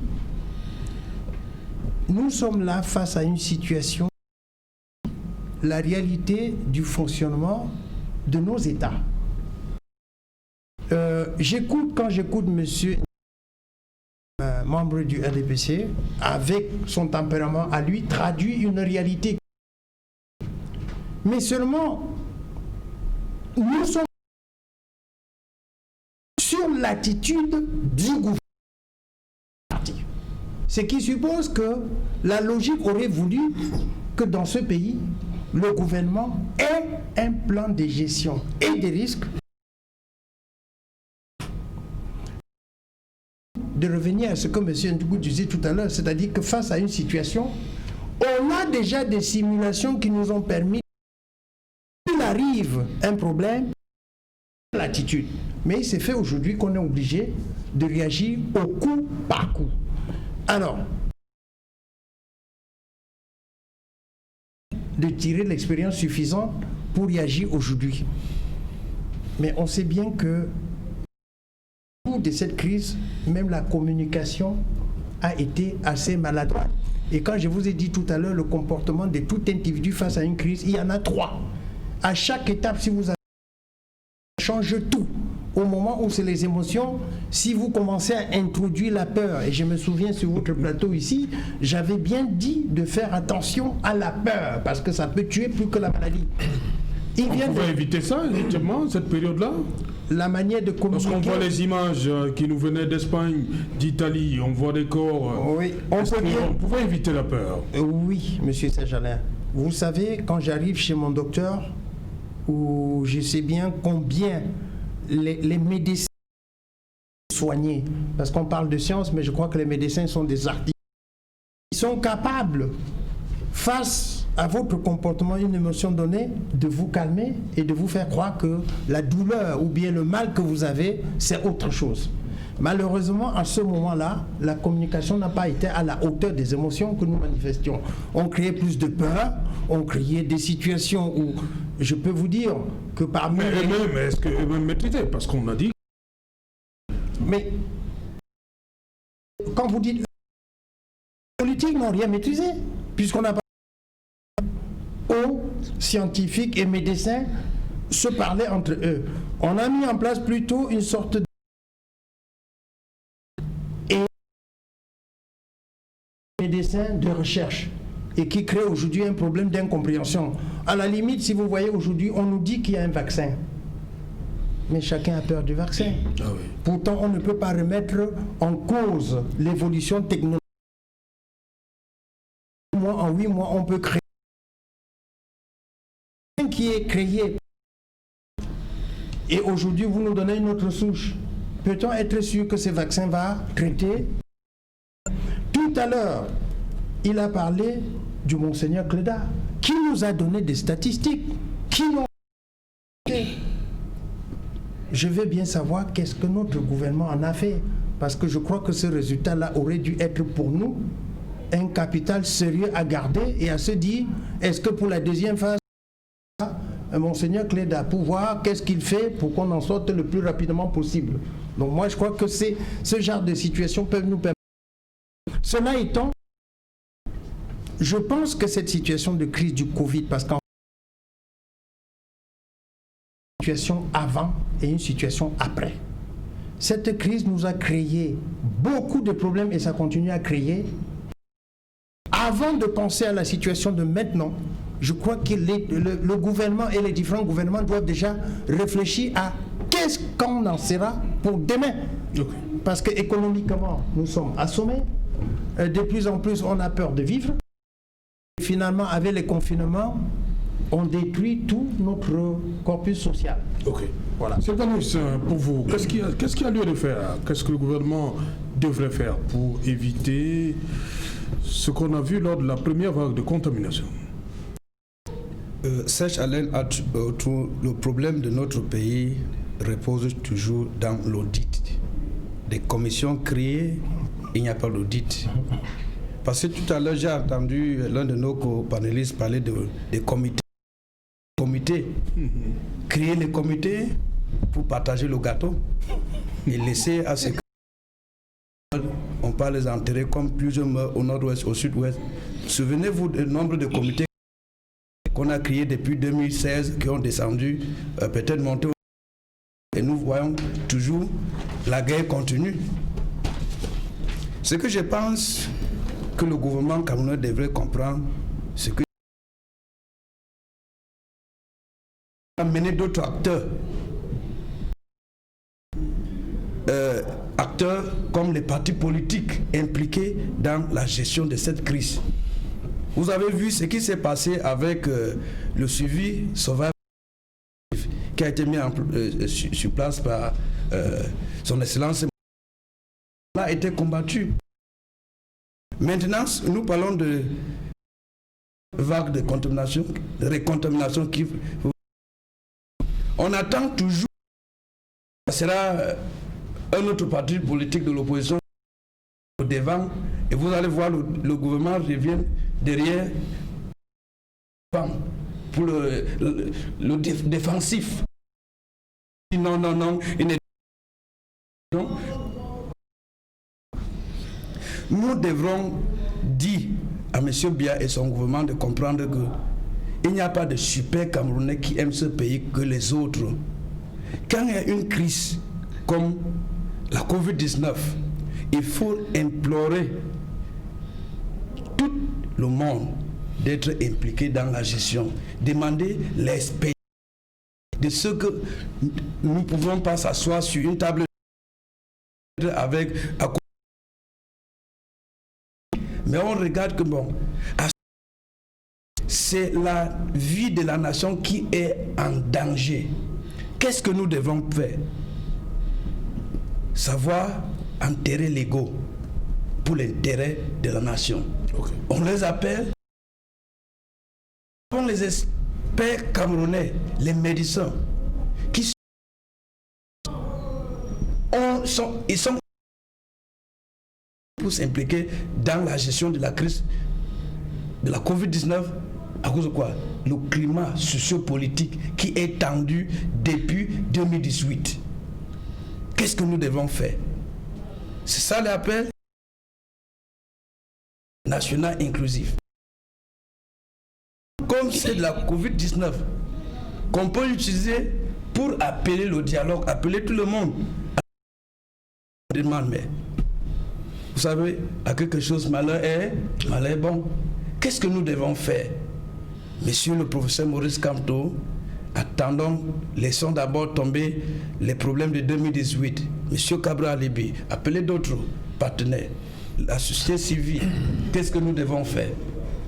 Nous sommes là face à une situation, la réalité du fonctionnement de nos États. Quand j'écoute monsieur membre du RDPC, avec son tempérament à lui, traduit une réalité. Mais seulement, nous sommes sur l'attitude du gouvernement. Ce qui suppose que la logique aurait voulu que dans ce pays, le gouvernement ait un plan de gestion et des risques. De revenir à ce que M. Ndougui disait tout à l'heure, c'est-à-dire que face à une situation, on a déjà des simulations qui nous ont permis, s'il arrive un problème, l'attitude. Mais il s'est fait aujourd'hui qu'on est obligé de réagir au coup par coup. Alors, de tirer l'expérience suffisante pour réagir aujourd'hui. Mais on sait bien que de cette crise, même la communication a été assez maladroite. Et quand je vous ai dit tout à l'heure le comportement de tout individu face à une crise, il y en a 3. À chaque étape, si vous avez change tout. Au moment où c'est les émotions, si vous commencez à introduire la peur, et je me souviens sur votre plateau ici, j'avais bien dit de faire attention à la peur, parce que ça peut tuer plus que la maladie. On pouvait éviter ça, effectivement, cette période-là. La manière de communiquer. Lorsqu'on voit les images qui nous venaient d'Espagne, d'Italie, on voit des corps. Oui, on pouvait éviter la peur. Oui, monsieur Serge-Alain. Vous savez, quand j'arrive chez mon docteur, où je sais bien combien les médecins soignés, parce qu'on parle de science, mais je crois que les médecins sont des artistes. Ils sont capables, face à votre comportement, une émotion donnée, de vous calmer et de vous faire croire que la douleur ou bien le mal que vous avez, c'est autre chose. Malheureusement, à ce moment-là, la communication n'a pas été à la hauteur des émotions que nous manifestions. On créait plus de peur, on créait des situations où, je peux vous dire que parmi... Mais est-ce que eux-mêmes maîtrisaient? Parce qu'on a dit... Mais, quand vous dites... Les politiques n'ont rien maîtrisé, puisqu'on n'a pas... aux scientifiques et médecins se parlaient entre eux. On a mis en place plutôt une sorte de... médecins de recherche et qui crée aujourd'hui un problème d'incompréhension. À la limite, si vous voyez aujourd'hui, on nous dit qu'il y a un vaccin. Mais chacun a peur du vaccin. Ah oui. Pourtant, on ne peut pas remettre en cause l'évolution technologique. En 8 mois, on peut créer un qui est créé. Et aujourd'hui, vous nous donnez une autre souche. Peut-on être sûr que ce vaccin va traiter? Tout à l'heure, il a parlé du Monseigneur Cléda, qui nous a donné des statistiques, qui ont... Je veux bien savoir qu'est-ce que notre gouvernement en a fait, parce que je crois que ce résultat-là aurait dû être pour nous un capital sérieux à garder et à se dire, est-ce que pour la deuxième phase, Monseigneur Cléda, pour voir qu'est-ce qu'il fait pour qu'on en sorte le plus rapidement possible. Donc moi, je crois que ce genre de situation peuvent nous permettre. Cela étant, je pense que cette situation de crise du Covid, parce qu'en situation avant et une situation après, cette crise nous a créé beaucoup de problèmes et ça continue à créer. Avant de penser à la situation de maintenant, je crois que le gouvernement et les différents gouvernements doivent déjà réfléchir à qu'est-ce qu'on en sera pour demain. Okay. Parce qu'économiquement, nous sommes assommés. De plus en plus, on a peur de vivre. Et finalement, avec les confinements, on détruit tout notre corpus social. Ok. Voilà. Sylvanus, pour vous, qu'est-ce qu'il y a lieu de faire? Qu'est-ce que le gouvernement devrait faire pour éviter ce qu'on a vu lors de la première vague de contamination? Serge Alain, le problème de notre pays repose toujours dans l'audit. Des commissions créées, il n'y a pas d'audit. Parce que tout à l'heure, j'ai entendu l'un de nos co-panélistes parler des comités. Créer les comités pour partager le gâteau et laisser à ceux on peut les enterrer comme plusieurs meurent au nord-ouest, au sud-ouest. Souvenez-vous du nombre de comités qu'on a créés depuis 2016 qui ont descendu, peut-être monté. Et nous voyons toujours la guerre continue. Ce que je pense que le gouvernement camerounais devrait comprendre, c'est que amener d'autres acteurs comme les partis politiques impliqués dans la gestion de cette crise. Vous avez vu ce qui s'est passé avec le suivi sauvage qui a été mis sur place par son excellence. A été combattu. Maintenant, nous parlons de vagues de contamination, de récontamination qui... On attend toujours, ce sera un autre parti politique de l'opposition devant, et vous allez voir le gouvernement revient derrière pour le défensif. Non, il n'est pas. Nous devrons dire à M. Biya et son gouvernement de comprendre que il n'y a pas de super Camerounais qui aiment ce pays que les autres. Quand il y a une crise comme la Covid-19, il faut implorer tout le monde d'être impliqué dans la gestion, demander l'expérience de ce que nous ne pouvons pas s'asseoir sur une table avec... Mais on regarde que bon, c'est la vie de la nation qui est en danger. Qu'est-ce que nous devons faire? Savoir enterrer l'ego pour l'intérêt de la nation. Okay. On les appelle, on les experts camerounais, les médecins, qui sont pour s'impliquer dans la gestion de la crise de la Covid-19 à cause de quoi? Le climat sociopolitique qui est tendu depuis 2018. Qu'est-ce que nous devons faire? C'est ça l'appel national inclusif. Comme c'est de la Covid-19 qu'on peut utiliser pour appeler le dialogue, appeler tout le monde. Mais vous savez, à quelque chose, malheur est bon. Qu'est-ce que nous devons faire? Monsieur le professeur Maurice Kamto, attendons, laissons d'abord tomber les problèmes de 2018. Monsieur Cabral Alibi, appelez d'autres partenaires, la société civile. Qu'est-ce que nous devons faire?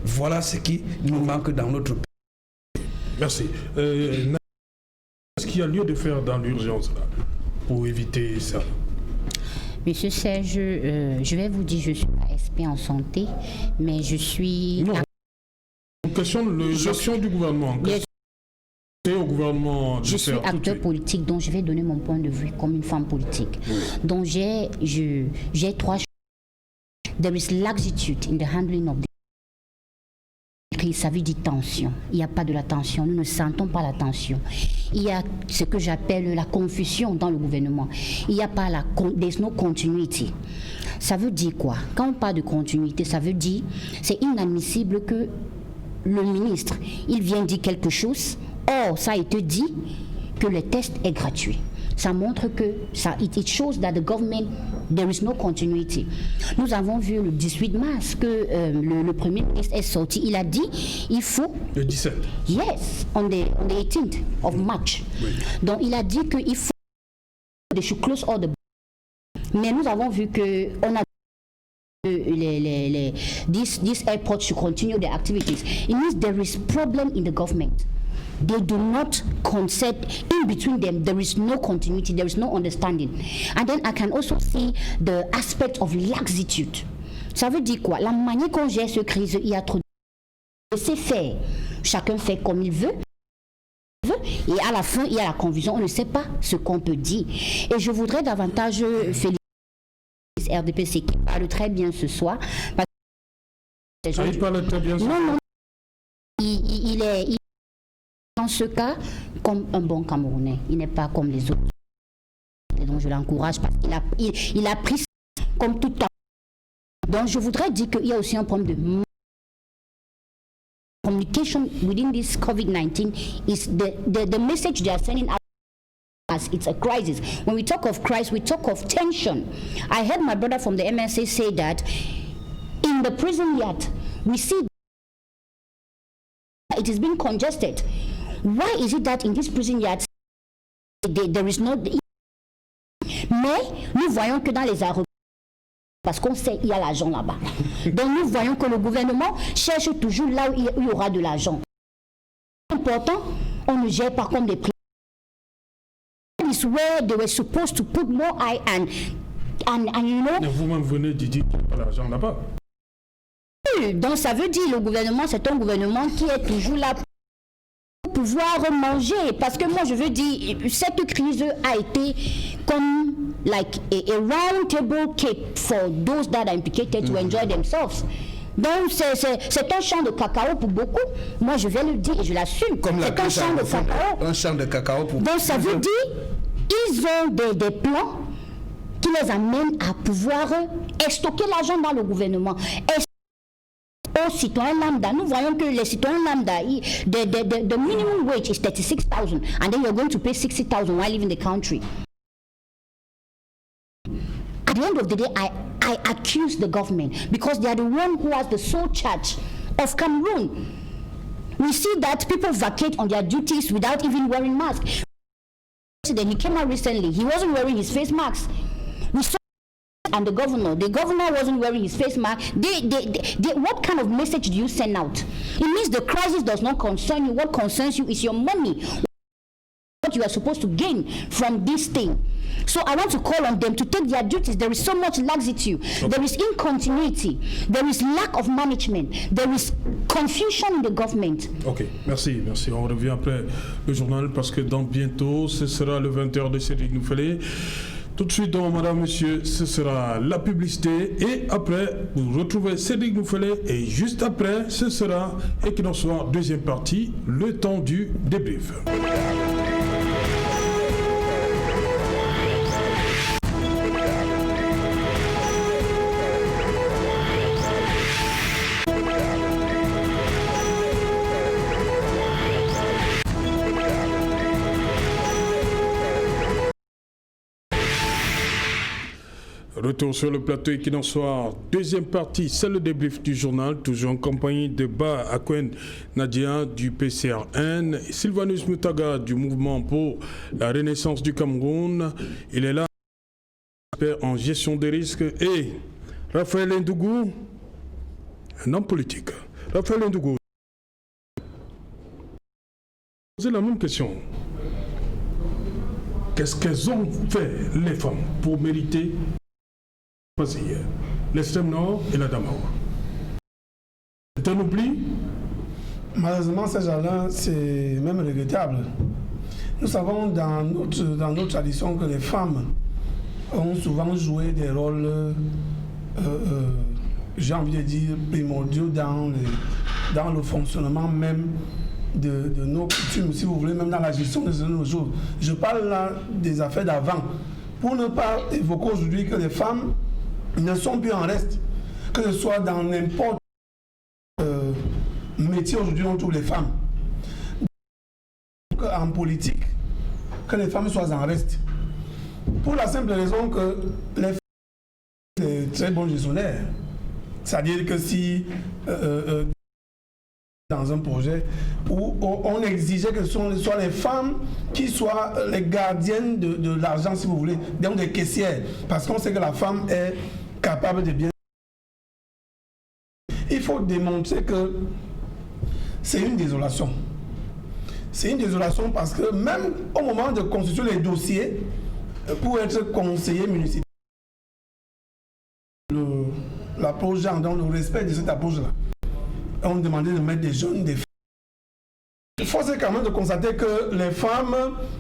Voilà ce qui nous manque dans notre pays. Merci. Qu'est-ce qu'il y a lieu de faire dans l'urgence pour éviter ça? Monsieur Serge, je vais vous dire, je suis pas expert en santé, mais je suis... Non, question de l'action du gouvernement. Au gouvernement je suis acteur politique, donc je vais donner mon point de vue comme une femme politique. Oui. Donc j'ai trois choses. There is laxitude in the handling of the... Ça veut dire tension. Il n'y a pas de la tension. Nous ne sentons pas la tension. Il y a ce que j'appelle la confusion dans le gouvernement. Il n'y a pas there's no continuity. Ça veut dire quoi? Quand on parle de continuité, ça veut dire c'est inadmissible que le ministre, il vient dire quelque chose. Or, ça a été dit que le test est gratuit. Ça montre que it shows that the government, there is no continuity. Nous avons vu le 18 mars que le Premier ministre est sorti. Il a dit, il faut... Le 17. Yes, on the 18th of March. Oui. Donc, il a dit qu'il faut... They should close all the... Mais nous avons vu qu'on a... These airports should continue their activities. It means there is problem in the government. they do not concert in between them. There is no continuity, there is no understanding. And then I can also see the aspect of laxitude. Ça veut dire quoi? La manière qu'on gère ce crise, il y a trop de laisser faire. Chacun fait comme il veut. Et à la fin, il y a la confusion. On ne sait pas ce qu'on peut dire. Et je voudrais davantage féliciter RDPC qui parle très bien ce soir. Parce que il parle très bien. Non, il est dans ce cas comme un bon Camerounais. Il n'est pas comme les autres. Et donc je l'encourage parce qu'il a pris comme tout temps. Donc je voudrais dire qu'il y a aussi un problème de communication within this COVID-19 is the message they are sending out as it's a crisis. When we talk of crisis, we talk of tension. I heard my brother from the MSA say that in the prison yard, we see it is being congested. Why is it that in this prison yard, there is no... Mais nous voyons que dans les aéroports, parce qu'on sait qu'il y a l'argent là-bas. Donc nous voyons que le gouvernement cherche toujours là où il y aura de l'argent. C'est important, on ne gère pas comme des prix. Is where they were supposed to put more eye and you know. Vous-même venez de dire qu'il n'y a pas l'argent là-bas. Donc ça veut dire le gouvernement, c'est un gouvernement qui est toujours là pour pouvoir manger. Parce que moi je veux dire, cette crise a été comme like a round table cake for those that are implicated to enjoy themselves. Donc c'est un champ de cacao pour beaucoup. Moi je vais le dire et je l'assume. C'est un champ de cacao. Un champ de cacao pour donc ça veut dire ils ont des plans qui les amènent à pouvoir stocker l'argent dans le gouvernement. Aux citoyens lambda, nous voyons que les citoyens lambda, the minimum wage is 36,000 and then you're going to pay 60,000 while living in the country. At the end of the day, I accuse the government because they are the one who has the sole charge of Cameroon. We see that people vacate on their duties without even wearing masks. He came out recently, he wasn't wearing his face mask. We saw and the governor wasn't wearing his face mask. What kind of message do you send out? It means the crisis does not concern you. What concerns you is your money. What you are supposed to gain from this thing. So I want to call on them to take their duties. There is so much laxitude. Okay. There is incontinuity. There is lack of management. There is confusion in the government. Ok, merci. On revient après le journal parce que dans bientôt, ce sera le 20h de Cédric Noufélé. Tout de suite, donc, madame, monsieur, ce sera la publicité. Et après, vous retrouvez Cédric Noufélé. Et juste après, ce sera Equinox Soir, deuxième partie, le temps du débrief. Retour sur le plateau Equinox Soir, deuxième partie, c'est le débrief du journal, toujours en compagnie de Ba Akwen Nadia du PCRN, Sylvanus Mutaga du Mouvement pour la Renaissance du Cameroun, il est là, expert en gestion des risques, et Raphaël Ndougou, un homme politique. Raphaël Ndougou, posez la même question. Qu'est-ce qu'elles ont fait, les femmes, pour mériter l'extrême nord et la Damawa? C'est un oubli? Malheureusement, ces gens-là, c'est même regrettable. Nous savons dans notre tradition que les femmes ont souvent joué des rôles, j'ai envie de dire, primordiaux dans le fonctionnement même de nos coutumes, si vous voulez, même dans la gestion de nos jours. Je parle là des affaires d'avant, pour ne pas évoquer aujourd'hui que les femmes ne sont plus en reste, que ce soit dans n'importe quel métier aujourd'hui on trouve les femmes. En politique, que les femmes soient en reste. Pour la simple raison que les femmes sont des très bons gestionnaires. C'est-à-dire que si dans un projet où on exigeait que ce soit les femmes qui soient les gardiennes de l'argent, si vous voulez, donc des caissières, parce qu'on sait que la femme est capable de bien. Il faut démontrer que c'est une désolation. c'est une désolation parce que même au moment de constituer les dossiers pour être conseiller municipal, l'approche genre, dans le respect de cette approche-là, on demandait de mettre des jeunes, des femmes. Il faut quand même de constater que les femmes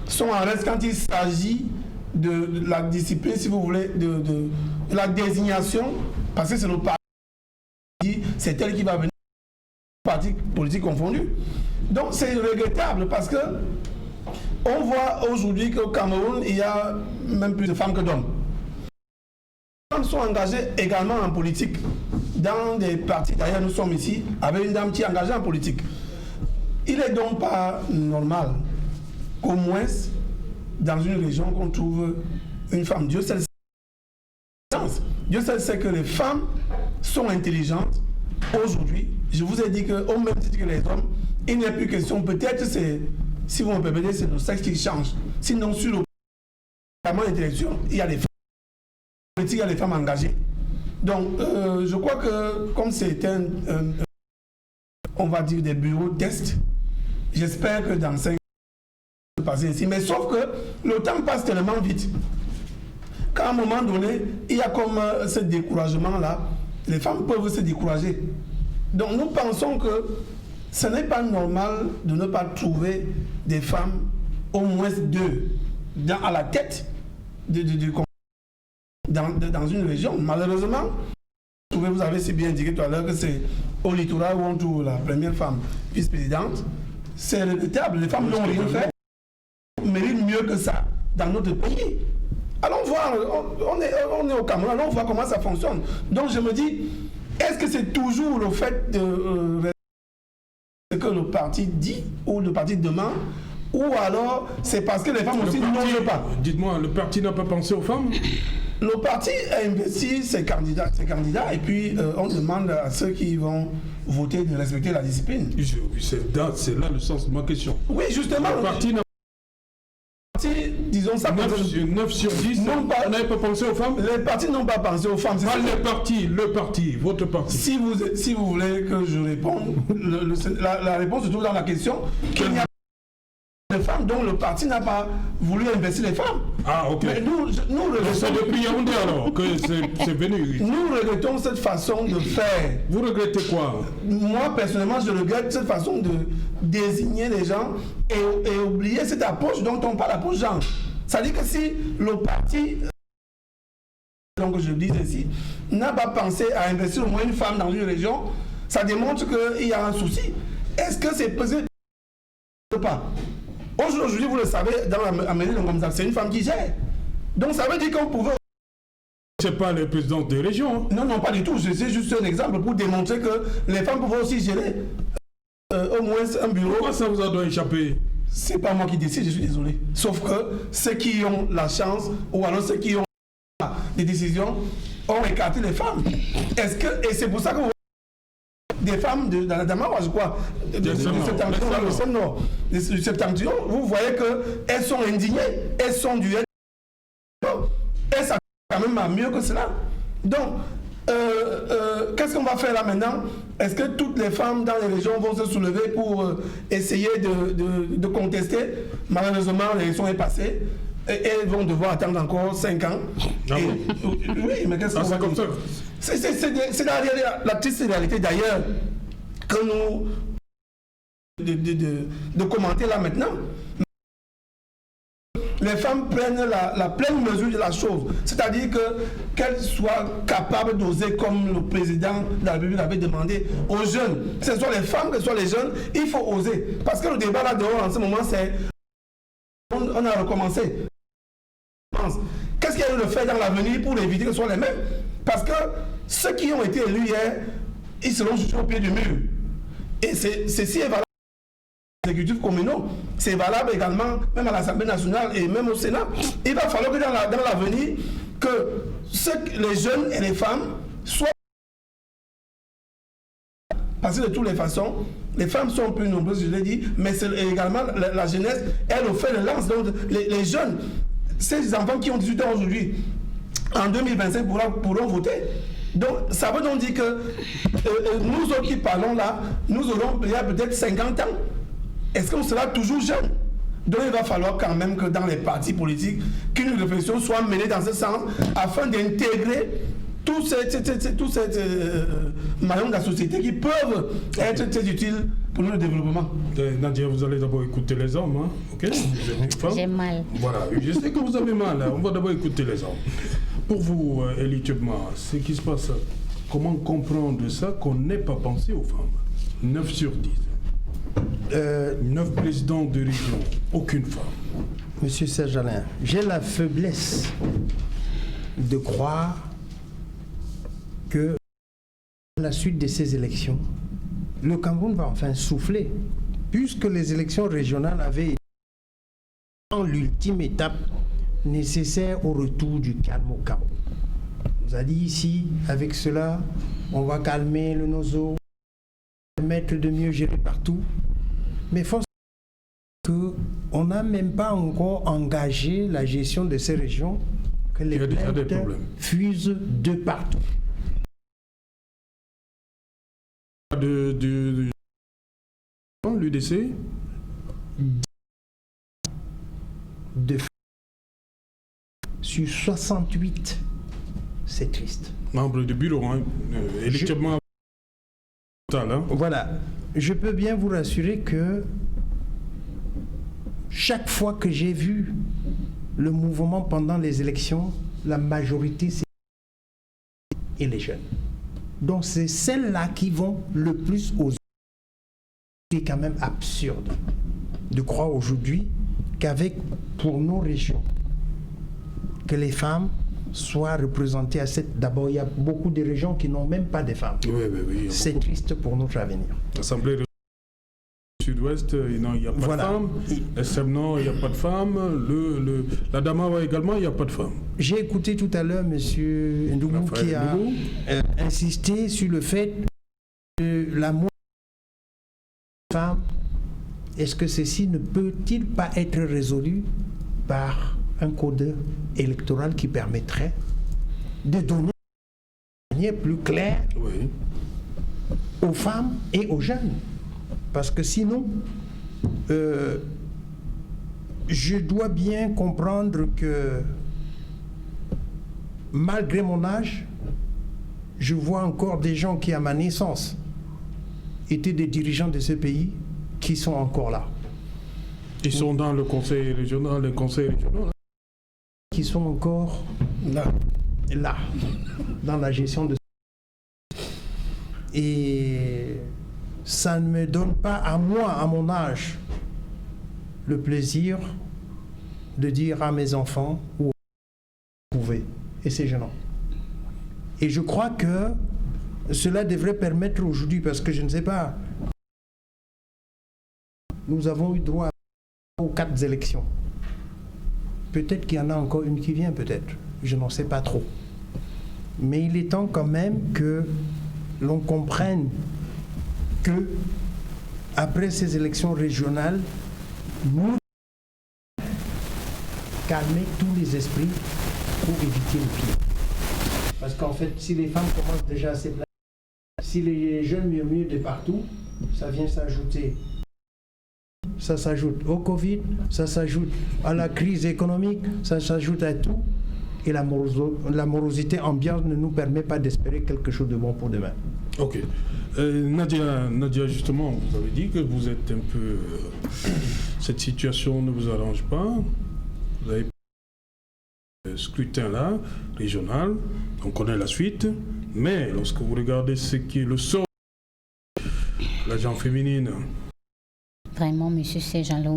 sont en reste quand il s'agit de la discipline, si vous voulez, de la désignation, parce que c'est le parti, c'est elle qui va venir, parti politique confondu. Donc c'est regrettable parce que on voit aujourd'hui qu'au Cameroun, il y a même plus de femmes que d'hommes. Les femmes sont engagées également en politique, dans des partis. D'ailleurs, nous sommes ici avec une dame qui est engagée en politique. Il n'est donc pas normal qu'au moins, dans une région, qu'on trouve une femme. Dieu seul sait que les femmes sont intelligentes. Aujourd'hui, je vous ai dit qu'au même titre que les hommes, il n'est plus question, peut-être c'est, si vous me permettez, c'est le sexe qui change. Sinon, sur le plan intellectuel, il y a les femmes politiques, il y a les femmes engagées. Donc, je crois que comme c'est on va dire des bureaux de test, j'espère que dans 5 ans, ça va passer ainsi. Mais sauf que le temps passe tellement vite qu'à un moment donné, il y a comme ce découragement-là. Les femmes peuvent se décourager. Donc nous pensons que ce n'est pas normal de ne pas trouver des femmes, au moins deux, à la tête dans une région. Malheureusement, vous avez si bien indiqué tout à l'heure que c'est au littoral où on trouve la première femme vice-présidente. C'est regrettable. Les femmes n'ont rien fait. On mérite mieux que ça dans notre pays. Allons voir, on est au Cameroun, allons voir comment ça fonctionne. Donc je me dis, est-ce que c'est toujours le fait de ce que le parti dit ou le parti demande, ou alors c'est parce que les femmes aussi n'osent pas? Dites-moi, le parti n'a pas pensé aux femmes? Le parti a investi ses candidats et puis on demande à ceux qui vont voter de respecter la discipline. C'est là le sens de ma question. Oui, justement. Le parti n'a disons ça, 9 sur 10, on n'avait pas pensé aux femmes? Les partis n'ont pas pensé aux femmes. Pas le parti, votre parti. Si vous voulez que je réponde, la réponse se trouve dans la question qu'il n'y a pas de femmes dont le parti n'a pas voulu investir les femmes. Ah, ok. Mais nous c'est depuis Yaoundé alors que c'est venu. Nous regrettons cette façon de faire. Vous regrettez quoi? Moi, personnellement, je regrette cette façon de désigner les gens et oublier cette approche dont on parle, l'approche genre. C'est-à-dire que si le parti, donc je le dis ici, n'a pas pensé à investir au moins une femme dans une région, ça démontre qu'il y a un souci. Est-ce que c'est possible ou pas? Aujourd'hui, vous le savez, dans la mairie de Ngomza, c'est une femme qui gère. Donc ça veut dire qu'on pouvait... C'est pas les présidents des régions. Non, non, pas du tout. C'est juste un exemple pour démontrer que les femmes peuvent aussi gérer au moins un bureau. Pourquoi ça vous a dû échapper? C'est pas moi qui décide, je suis désolé. Sauf que ceux qui ont la chance, ou alors ceux qui ont des décisions, ont écarté les femmes. Et c'est pour ça que vous voyez des femmes dans la Damawa, je crois, du septentrion, vous voyez qu'elles sont indignées, elles sont du... Et ça quand même mieux que cela. Donc, qu'est-ce qu'on va faire là maintenant? Est-ce que toutes les femmes dans les régions vont se soulever pour essayer de contester? Malheureusement, l'élection est passée et elles vont devoir attendre encore 5 ans. Ah et, oui, mais qu'est-ce qu'on va dire? C'est la triste réalité d'ailleurs que nous de commenter là maintenant. Les femmes prennent la pleine mesure de la chose, c'est-à-dire qu'elles soient capables d'oser comme le président de la République avait demandé aux jeunes, que ce soit les femmes, que ce soit les jeunes, il faut oser. Parce que le débat là dehors en ce moment, c'est on a recommencé. Qu'est-ce qu'il y a eu de faire dans l'avenir pour éviter que ce soit les mêmes? Parce que ceux qui ont été élus hier, ils seront juste au pied du mur. Et ceci est valable aux exécutifs communaux, c'est valable également même à l'Assemblée nationale et même au Sénat. Il va falloir que dans l'avenir, que les jeunes et les femmes soient... Parce que de toutes les façons, les femmes sont plus nombreuses, je l'ai dit, mais c'est également la jeunesse, elle au fait de lance. Donc les jeunes, ces enfants qui ont 18 ans aujourd'hui, en 2025 pourront voter. Donc ça veut donc dire que nous autres qui parlons là, nous aurons peut-être 50 ans. est-ce qu'on sera toujours jeune? Donc il va falloir quand même que dans les partis politiques, qu'une réflexion soit menée dans ce sens afin d'intégrer tous ces maillons de la société qui peuvent être très utiles pour notre développement. Nadia, vous allez d'abord écouter les hommes, hein? Ok? J'ai mal. Voilà, je sais que vous avez mal, hein. On va d'abord écouter les hommes. Pour vous, Elie Tchepma, ce qui se passe, comment comprendre ça qu'on n'ait pas pensé aux femmes? 9 sur 10. 9 présidents de région, aucune femme. Monsieur Serge Alain, j'ai la faiblesse de croire que à la suite de ces élections, le Cameroun va enfin souffler, puisque les élections régionales avaient été l'ultime étape nécessaire au retour du calme au Cameroun. On nous a dit ici, avec cela, on va calmer le nozo, permettre de mieux gérer partout. Mais force qu'on n'a même pas encore engagé la gestion de ces régions, que les plaintes fusent de partout. L'UDC sur 68, c'est triste. Membre du bureau, hein, électement total. Hein. Voilà, je peux bien vous rassurer que chaque fois que j'ai vu le mouvement pendant les élections, la majorité c'est et les jeunes. Donc c'est celles-là qui vont le plus aux... C'est quand même absurde de croire aujourd'hui qu'avec, pour nos régions, que les femmes soient représentées à cette... D'abord, il y a beaucoup de régions qui n'ont même pas de femmes. Oui, c'est triste pour notre avenir. L'Assemblée du Sud-Ouest, il n'y a pas de femmes. L'Essemblée, il n'y a pas de femmes. La Damawa également, il n'y a pas de femmes. J'ai écouté tout à l'heure M. Ndougou qui a insisté sur le fait que la moitié des femmes, est-ce que ceci ne peut-il pas être résolu par un code électoral qui permettrait de donner une manière plus claire aux femmes et aux jeunes? Parce que sinon, je dois bien comprendre que malgré mon âge, je vois encore des gens qui, à ma naissance, étaient des dirigeants de ce pays qui sont encore là. Ils sont dans le conseil régional, qui sont encore là, dans la gestion de... Et ça ne me donne pas à moi, à mon âge, le plaisir de dire à mes enfants où vous pouvez. Et c'est gênant. Et je crois que cela devrait permettre aujourd'hui, parce que je ne sais pas, nous avons eu droit aux 4 élections. Peut-être qu'il y en a encore une qui vient, peut-être. Je n'en sais pas trop. Mais il est temps quand même que l'on comprenne que, après ces élections régionales, nous calmer tous les esprits pour éviter le pire. Parce qu'en fait, si les femmes commencent déjà à se plaindre, si les jeunes murmurent de partout, ça vient s'ajouter. Ça s'ajoute au Covid, ça s'ajoute à la crise économique, ça s'ajoute à tout. Et la morosité ambiante ne nous permet pas d'espérer quelque chose de bon pour demain. Ok. Nadia, justement, vous avez dit que vous êtes un peu... cette situation ne vous arrange pas. Vous avez scrutin là, régional, on connaît la suite, mais lorsque vous regardez ce qui est le sort de la gente féminine... Vraiment, monsieur ces gens-là,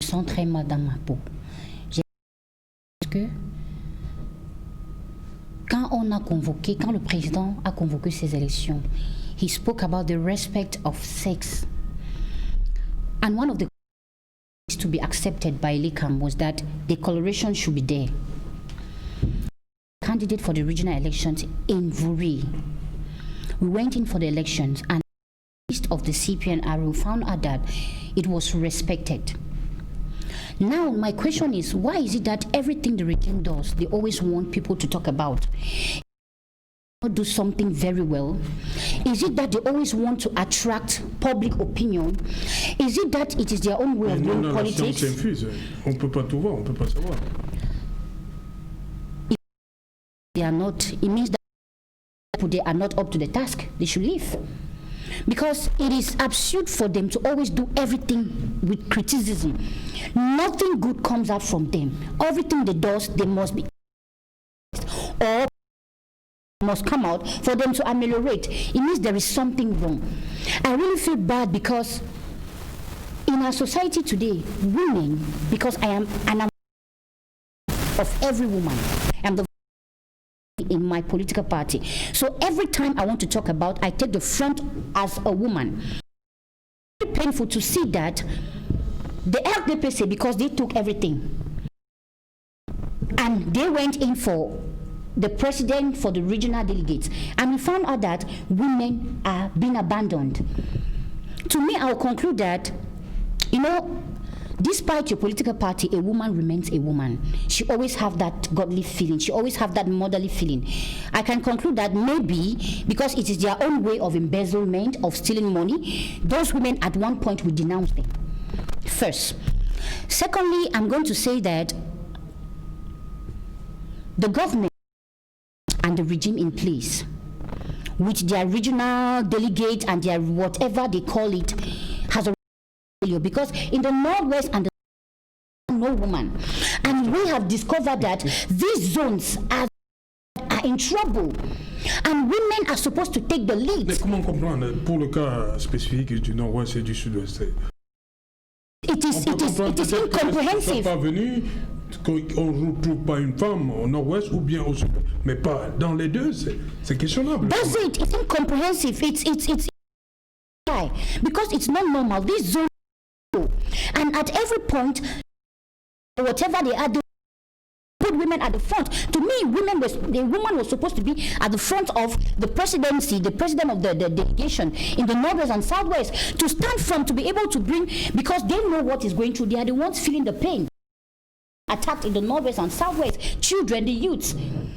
je sens très mal dans ma peau. Que quand le président a convoqué ces élections, he spoke about the respect of sex. And one of the things to be accepted by LICAM was that the coloration should be there. Candidate for the regional elections in Vuri. We went in for the elections and the list of the CPNRU found out that it was respected. Now, my question is, why is it that everything the regime does, they always want people to talk about? do something very well? Is it that they always want to attract public opinion? Is it that it is their own way of doing politics? La science infuse. On ne peut pas tout voir, on ne peut pas savoir. They are not. It means that they are not up to the task. They should leave. Because it is absurd for them to always do everything with criticism. Nothing good comes out from them. Everything they do, they must be or must come out for them to ameliorate. It means there is something wrong. I really feel bad because in our society today, women, because I am an of every woman, I'm the in my political party. So every time I want to talk about, I take the front as a woman. It's very painful to see that the LDPC, because they took everything, and they went in for the president, for the regional delegates, and we found out that women are being abandoned. To me, I'll conclude that, you know, despite your political party, a woman remains a woman. She always have that godly feeling. She always have that motherly feeling. I can conclude that maybe because it is their own way of embezzlement, of stealing money, those women at one point will denounce them. First. Secondly, I'm going to say that the government and the regime in place, with their regional delegate and their whatever they call it, has a because in the Northwest and the no woman, and we have discovered that these zones are in trouble, and women are supposed to take the lead. Mais comment comprendre pour le cas spécifique du Nord-Ouest et du Sud-Ouest? It is incomprehensible. Pas venu qu'on ne retrouve pas une femme au Nord-Ouest ou bien au Sud, mais pas dans les deux, c'est questionnable. That's it. It's incomprehensive. It's because it's not normal. These zones, and at every point, whatever they are doing, put women at the front. To me, the woman was supposed to be at the front of the presidency, the president of the delegation in the Northwest and Southwest, to stand firm, to be able to bring, because they know what is going through. They are the ones feeling the pain. Attacked in the Northwest and Southwest, children, the youths.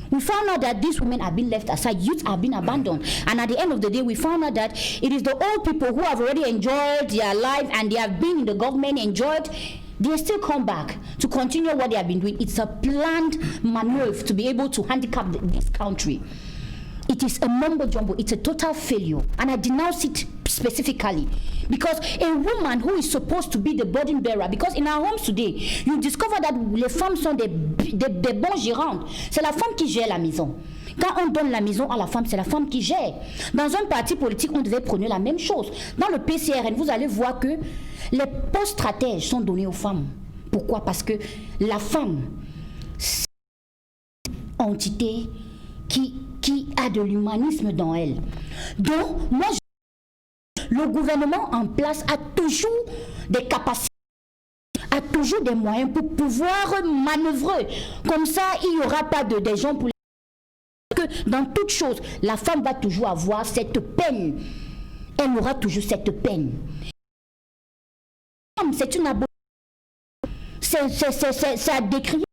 We found out that these women have been left aside, youths have been abandoned, and at the end of the day, we found out that it is the old people who have already enjoyed their life and they have been in the government, enjoyed, they still come back to continue what they have been doing. It's a planned maneuver to be able to handicap this country. It is a mumbo jumbo, it's a total failure, and I denounce it specifically because a woman who is supposed to be the burden bearer, because in our homes today, you discover that les femmes sont des bons gérantes. C'est la femme qui gère la maison. Quand on donne la maison à la femme, c'est la femme qui gère. Dans un parti politique, on devait prôner la même chose. Dans le PCRN, vous allez voir que les postes stratèges sont donnés aux femmes. Pourquoi? Parce que la femme, c'est une entité qui a de l'humanisme dans elle. Donc, moi, le gouvernement en place a toujours des capacités, a toujours des moyens pour pouvoir manœuvrer. Comme ça, il n'y aura pas des gens pour que dans toute chose, la femme va toujours avoir cette peine. Elle aura toujours cette peine. C'est une abomination. Ça décrit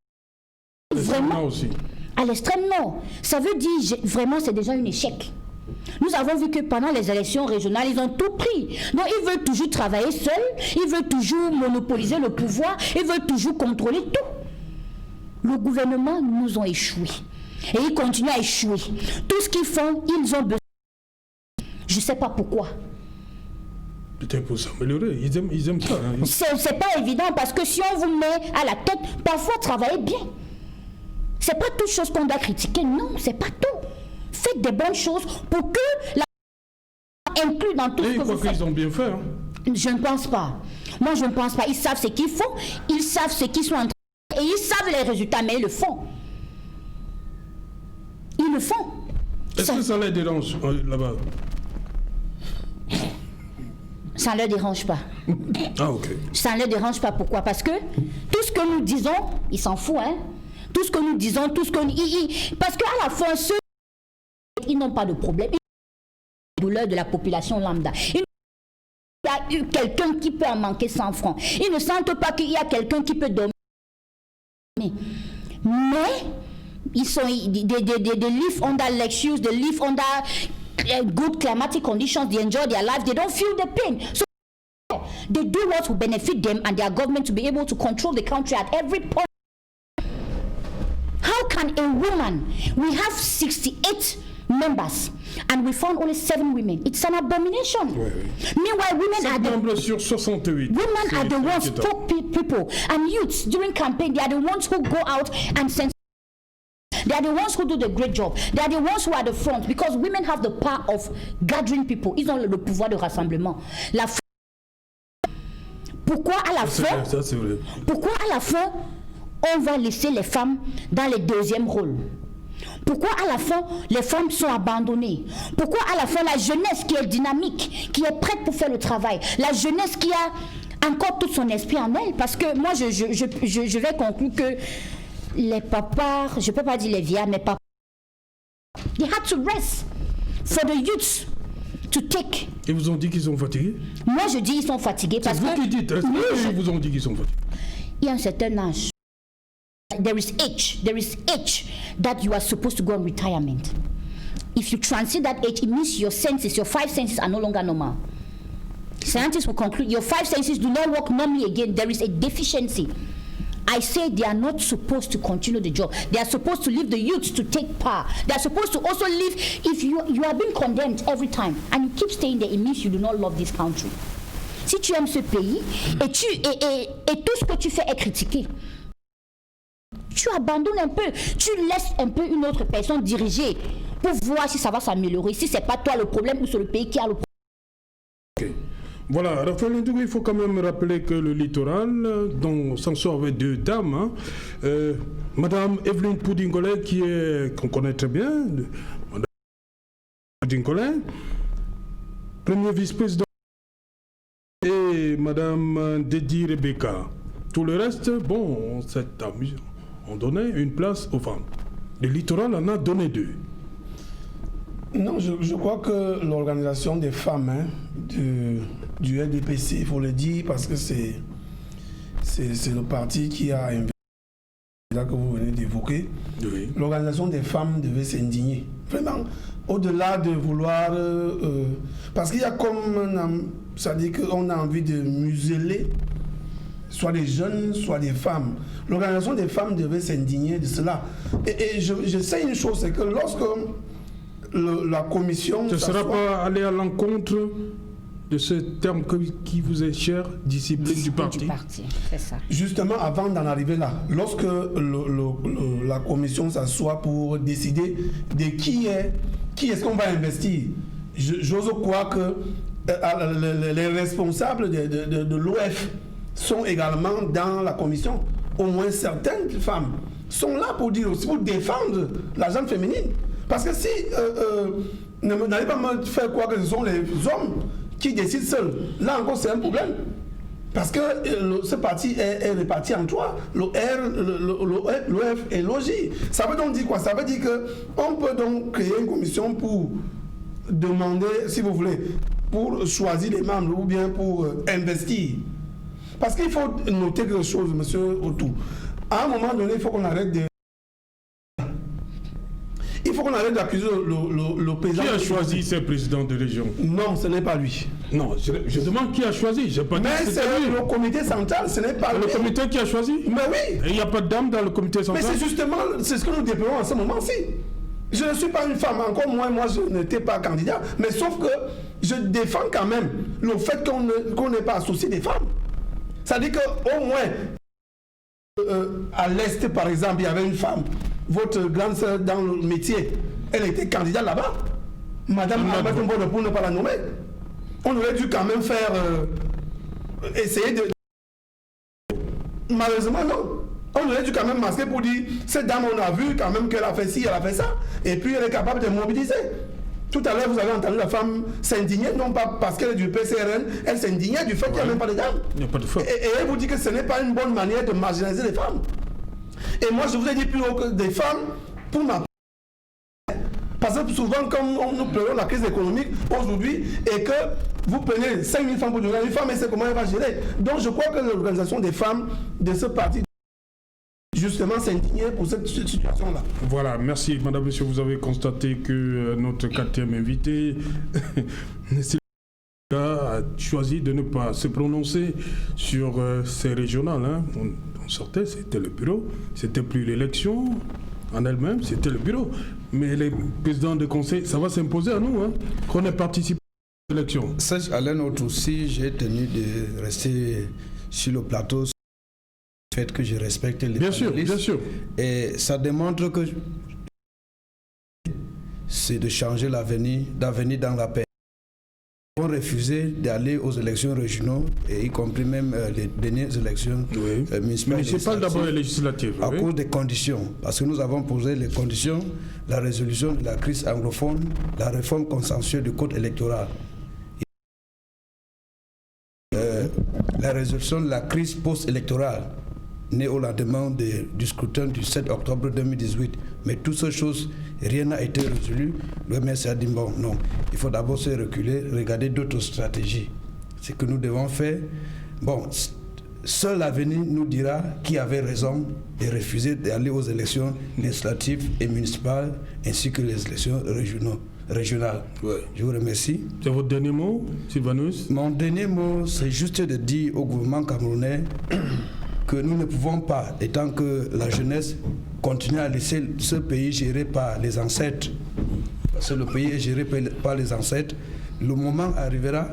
vraiment aussi. À l'extrême nord. Ça veut dire vraiment c'est déjà un échec. Nous avons vu que pendant les élections régionales, ils ont tout pris. Donc ils veulent toujours travailler seuls, ils veulent toujours monopoliser le pouvoir, ils veulent toujours contrôler tout. Le gouvernement nous ont échoué. Et ils continuent à échouer. Tout ce qu'ils font, ils ont besoin. Je ne sais pas pourquoi. Peut-être pour s'améliorer, ils aiment ça. Hein. C'est pas évident parce que si on vous met à la tête, parfois travaillez bien. C'est pas toute chose qu'on doit critiquer, non, c'est pas tout. Faites des bonnes choses pour que la inclue dans tout ce que vous faites. Qu'ils ont bien fait. Hein. Je ne pense pas. Moi, je ne pense pas. Ils savent ce qu'ils font, ils savent ce qu'ils sont en train de faire et ils savent les résultats, mais ils le font. Ils le font. Est-ce que ça les dérange là-bas? Ça ne leur dérange pas. Ah, ok. Ça ne leur dérange pas. Pourquoi? Parce que tout ce que nous disons, ils s'en foutent, hein. Tout ce que nous disons, tout ce que nous... Parce qu'à la fin, ceux ils n'ont pas de problème. Ils ont la douleur de la population lambda. Il y a eu quelqu'un qui peut en manquer 100 francs. Ils ne sentent pas qu'il y a quelqu'un qui peut dormir. Mais they live under lectures, they live under good climatic conditions, they enjoy their life, they don't feel the pain. So they do what will benefit them and their government to be able to control the country at every point. How can a woman, we have 68 members and we found only 7 women. It's an abomination. Oui. Meanwhile, women are the ones, people and youths during campaign, they are the ones who go out and send. They are the ones who do the great job. They are the ones who are the front because women have the power of gathering people. Ils ont le pouvoir de rassemblement. Pourquoi à la fin, on va laisser les femmes dans le deuxième rôle? Pourquoi à la fin, les femmes sont abandonnées? Pourquoi à la fin, la jeunesse qui est dynamique, qui est prête pour faire le travail, la jeunesse qui a encore tout son esprit en elle? Parce que moi, je vais conclure que les papas, je ne peux pas dire les vieillards, mais papas, they had to rest for the youths to take. Ils vous ont dit qu'ils sont fatigués? Moi, je dis qu'ils sont fatigués parce que... C'est vous qui dites, ils vous ont dit qu'ils sont fatigués? Il y a un certain âge. There is age that you are supposed to go on retirement. If you transit that age, it means your 5 senses are no longer normal. Scientists will conclude your 5 senses do not work normally again. There is a deficiency. I say they are not supposed to continue the job. They are supposed to leave the youth to take power. They are supposed to also leave. If you are being condemned every time and you keep staying there, it means you do not love this country. Si tu aimes ce pays et tout ce que tu fais est critiqué, tu abandonnes un peu, tu laisses un peu une autre personne diriger pour voir si ça va s'améliorer, si c'est pas toi le problème ou c'est le pays qui a le problème. Okay. Voilà, Raphaël Ndougou, il faut quand même rappeler que le littoral, dont s'en sort avec 2 dames, hein, Madame Evelyne Poudingolet, qu'on connaît très bien, Madame Poudingolet, premier vice-président, et Madame Dedi Rebecca. Tout le reste, bon, c'est amusant. On donnait une place aux femmes. Le littoral en a donné 2. Non, je crois que l'organisation des femmes du LDPC, il faut le dire, parce que c'est le parti qui a investi, là que vous venez d'évoquer. Oui. L'organisation des femmes devait s'indigner. Vraiment, au-delà de vouloir... parce qu'il y a comme... ça dit qu'on a envie de museler soit des jeunes, soit des femmes. L'organisation des femmes devait s'indigner de cela. Et je sais une chose, c'est que lorsque la commission... Ce ne sera pas aller à l'encontre de ce terme qui vous est cher, discipline du parti. C'est ça. Justement, avant d'en arriver là, lorsque la commission s'assoit pour décider de qui est-ce qu'on va investir, j'ose croire que les responsables de l'OF sont également dans la commission. Au moins certaines femmes sont là pour dire aussi, pour défendre la gente féminine. Parce que si, n'allez pas me faire croire que ce sont les hommes qui décident seuls. Là encore, c'est un problème. Parce que ce parti est réparti en 3, l'OF et l'OJ. Ça veut donc dire quoi? Ça veut dire qu'on peut donc créer une commission pour demander, si vous voulez, pour choisir les membres ou bien pour investir. Parce qu'il faut noter quelque chose, monsieur Otou. À un moment donné, il faut qu'on arrête de... Il faut qu'on arrête d'accuser le président... Qui a choisi ce président de région? Non, ce n'est pas lui. Non, je demande qui a choisi. Mais c'est le comité central, ce n'est pas lui. Le comité qui a choisi? Mais oui. Et il n'y a pas de dame dans le comité central? Mais c'est justement ce que nous déplorons en ce moment-ci. Je ne suis pas une femme, encore moins, moi je n'étais pas candidat, mais sauf que je défends quand même le fait qu'on n'ait pas associé des femmes. C'est-à-dire qu'au moins, à l'Est par exemple, il y avait une femme, votre grande sœur dans le métier, elle était candidate là-bas. Madame Ahmed, pour ne pas la nommer. On aurait dû quand même faire, essayer de... Malheureusement non. On aurait dû quand même masquer pour dire, cette dame on a vu quand même qu'elle a fait ci, elle a fait ça, et puis elle est capable de mobiliser. Tout à l'heure, vous avez entendu la femme s'indigner, non pas parce qu'elle est du PCRN, elle s'indignait du fait qu'il n'y a même pas de dames. Il n'y a pas de femme. Et elle vous dit que ce n'est pas une bonne manière de marginaliser les femmes. Et moi, je vous ai dit plus haut que des femmes, pour ma part, parce que souvent, comme nous pleurons la crise économique aujourd'hui, et que vous prenez 5 000 femmes pour gérer une femme, et c'est comment elle va gérer. Donc je crois que l'organisation des femmes de ce parti justement s'indigner pour cette situation-là. Voilà, merci. Madame, monsieur, vous avez constaté que notre 4e invité a choisi de ne pas se prononcer sur ces régionales. Hein. On sortait, c'était le bureau, c'était plus l'élection en elle-même, c'était le bureau. Mais les présidents de conseil, ça va s'imposer à nous, hein, qu'on ait participé à l'élection. Serge Alain Autre aussi, j'ai tenu de rester sur le plateau, sur le fait que je respecte les panélistes. Bien sûr. Et ça démontre que c'est de changer d'avenir dans la paix. Ils ont refusé d'aller aux élections régionales, et y compris même les dernières élections municipales, d'abord les législatives. À cause des conditions. Parce que nous avons posé les conditions, la résolution de la crise anglophone, la réforme consensuelle du code électoral. La résolution de la crise post-électorale, née au lendemain du scrutin du 7 octobre 2018. Mais toutes ces choses, rien n'a été résolu. Le maire s'est dit, bon, non, il faut d'abord se reculer, regarder d'autres stratégies. Ce que nous devons faire, bon, seul l'avenir nous dira qui avait raison de refuser d'aller aux élections législatives et municipales, ainsi que les élections régionales. Ouais. Je vous remercie. C'est votre dernier mot, Sylvanus? Mon dernier mot, c'est juste de dire au gouvernement camerounais que nous ne pouvons pas, étant que la jeunesse continue à laisser ce pays géré par les ancêtres, parce que le pays est géré par les ancêtres, le moment arrivera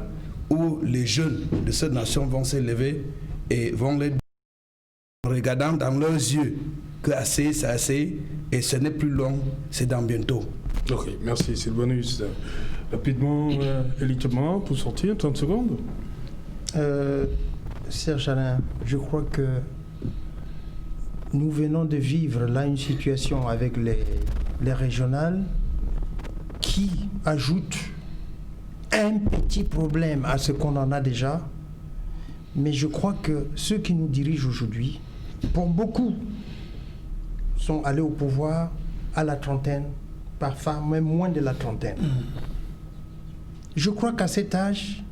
où les jeunes de cette nation vont s'élever et vont les dire, en regardant dans leurs yeux que assez, c'est assez, et ce n'est plus long, c'est dans bientôt. Ok, merci Sylvanus. Rapidement, élitement, pour sortir, 30 secondes. Serge Alain, je crois que nous venons de vivre là une situation avec les régionales qui ajoute un petit problème à ce qu'on en a déjà. Mais je crois que ceux qui nous dirigent aujourd'hui, pour beaucoup, sont allés au pouvoir à la trentaine, parfois même moins de la trentaine. Je crois qu'à cet âge,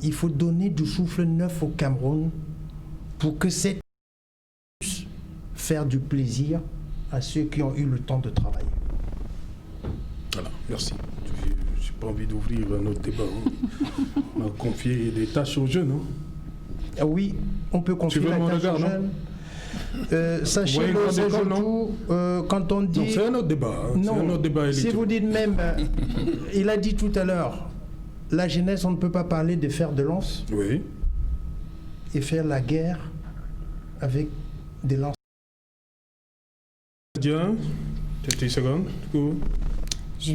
il faut donner du souffle neuf au Cameroun pour que cette puisse faire du plaisir à ceux qui ont eu le temps de travailler. Voilà, merci. Je n'ai pas envie d'ouvrir un autre débat. On a confié des tâches aux jeunes. Hein. Oui, on peut confier la tâche aux jeunes. Sachez que quand on dit... Non, c'est un autre débat. Hein. Non, c'est un autre débat si vous dites même... il a dit tout à l'heure, la jeunesse, on ne peut pas parler de fer de lance et faire la guerre avec des lances. Bien, 30 secondes. Je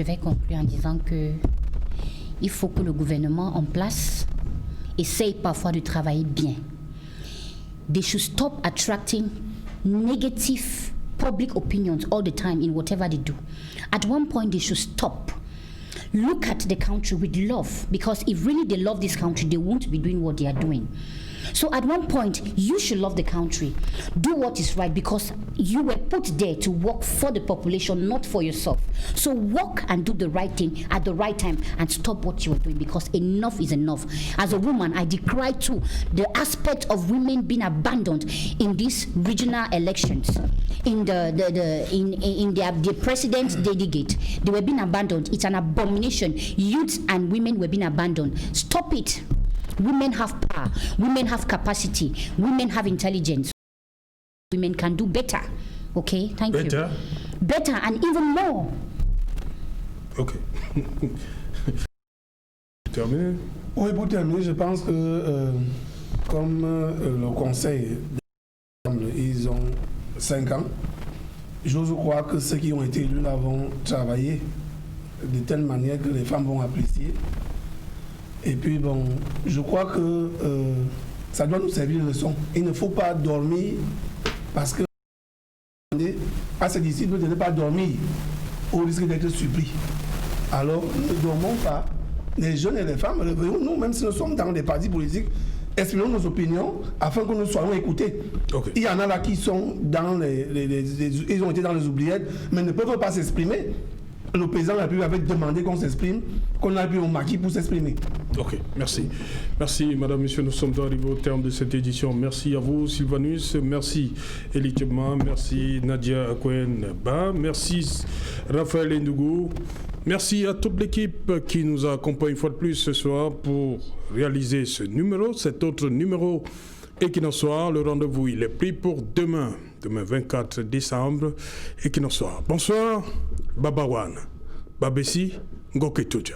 vais conclure en disant que il faut que le gouvernement en place essaye parfois de travailler bien. They should stop attracting negative public opinions all the time in whatever they do. At one point, they should stop. Look at the country with love, because if really they love this country, they won't be doing what they are doing. So at one point, you should love the country. Do what is right, because you were put there to work for the population, not for yourself. So work and do the right thing at the right time and stop what you are doing, because enough is enough. As a woman, I decry too the aspect of women being abandoned in these regional elections. In the president's delegate, they were being abandoned. It's an abomination. Youths and women were being abandoned. Stop it. Women have power, women have capacity, women have intelligence. Women can do better. Okay, thank you. Better and even more. Ok. Terminé. Oui, pour terminer, je pense que comme le conseil, ils ont 5 ans, j'ose croire que ceux qui ont été élus là vont travailler de telle manière que les femmes vont apprécier. Et puis bon, je crois que ça doit nous servir de leçon. Il ne faut pas dormir parce que à ces disciples de ne pas dormir au risque d'être surpris. Alors, ne dormons pas. Les jeunes et les femmes, réveillons-nous, même si nous sommes dans des partis politiques, exprimons nos opinions afin que nous soyons écoutés. Okay. Il y en a là qui sont dans ils ont été dans les oubliettes, mais ne peuvent pas s'exprimer. le président de la République avait demandé qu'on s'exprime, qu'on a pu au maquis pour s'exprimer. Ok, merci. Merci, madame, monsieur. Nous sommes arrivés au terme de cette édition. Merci à vous, Sylvanus. Merci, Elie Tchebma. Merci, Nadia Akouen-Ba. Merci, Raphaël Ndougou. Merci à toute l'équipe qui nous accompagne une fois de plus ce soir pour réaliser ce numéro, cet autre numéro. Et qu'il en soit, le rendez-vous, il est pris pour demain 24 décembre. Et qu'il en soit. Bonsoir, Babawan, Babessi, Ngoketuja.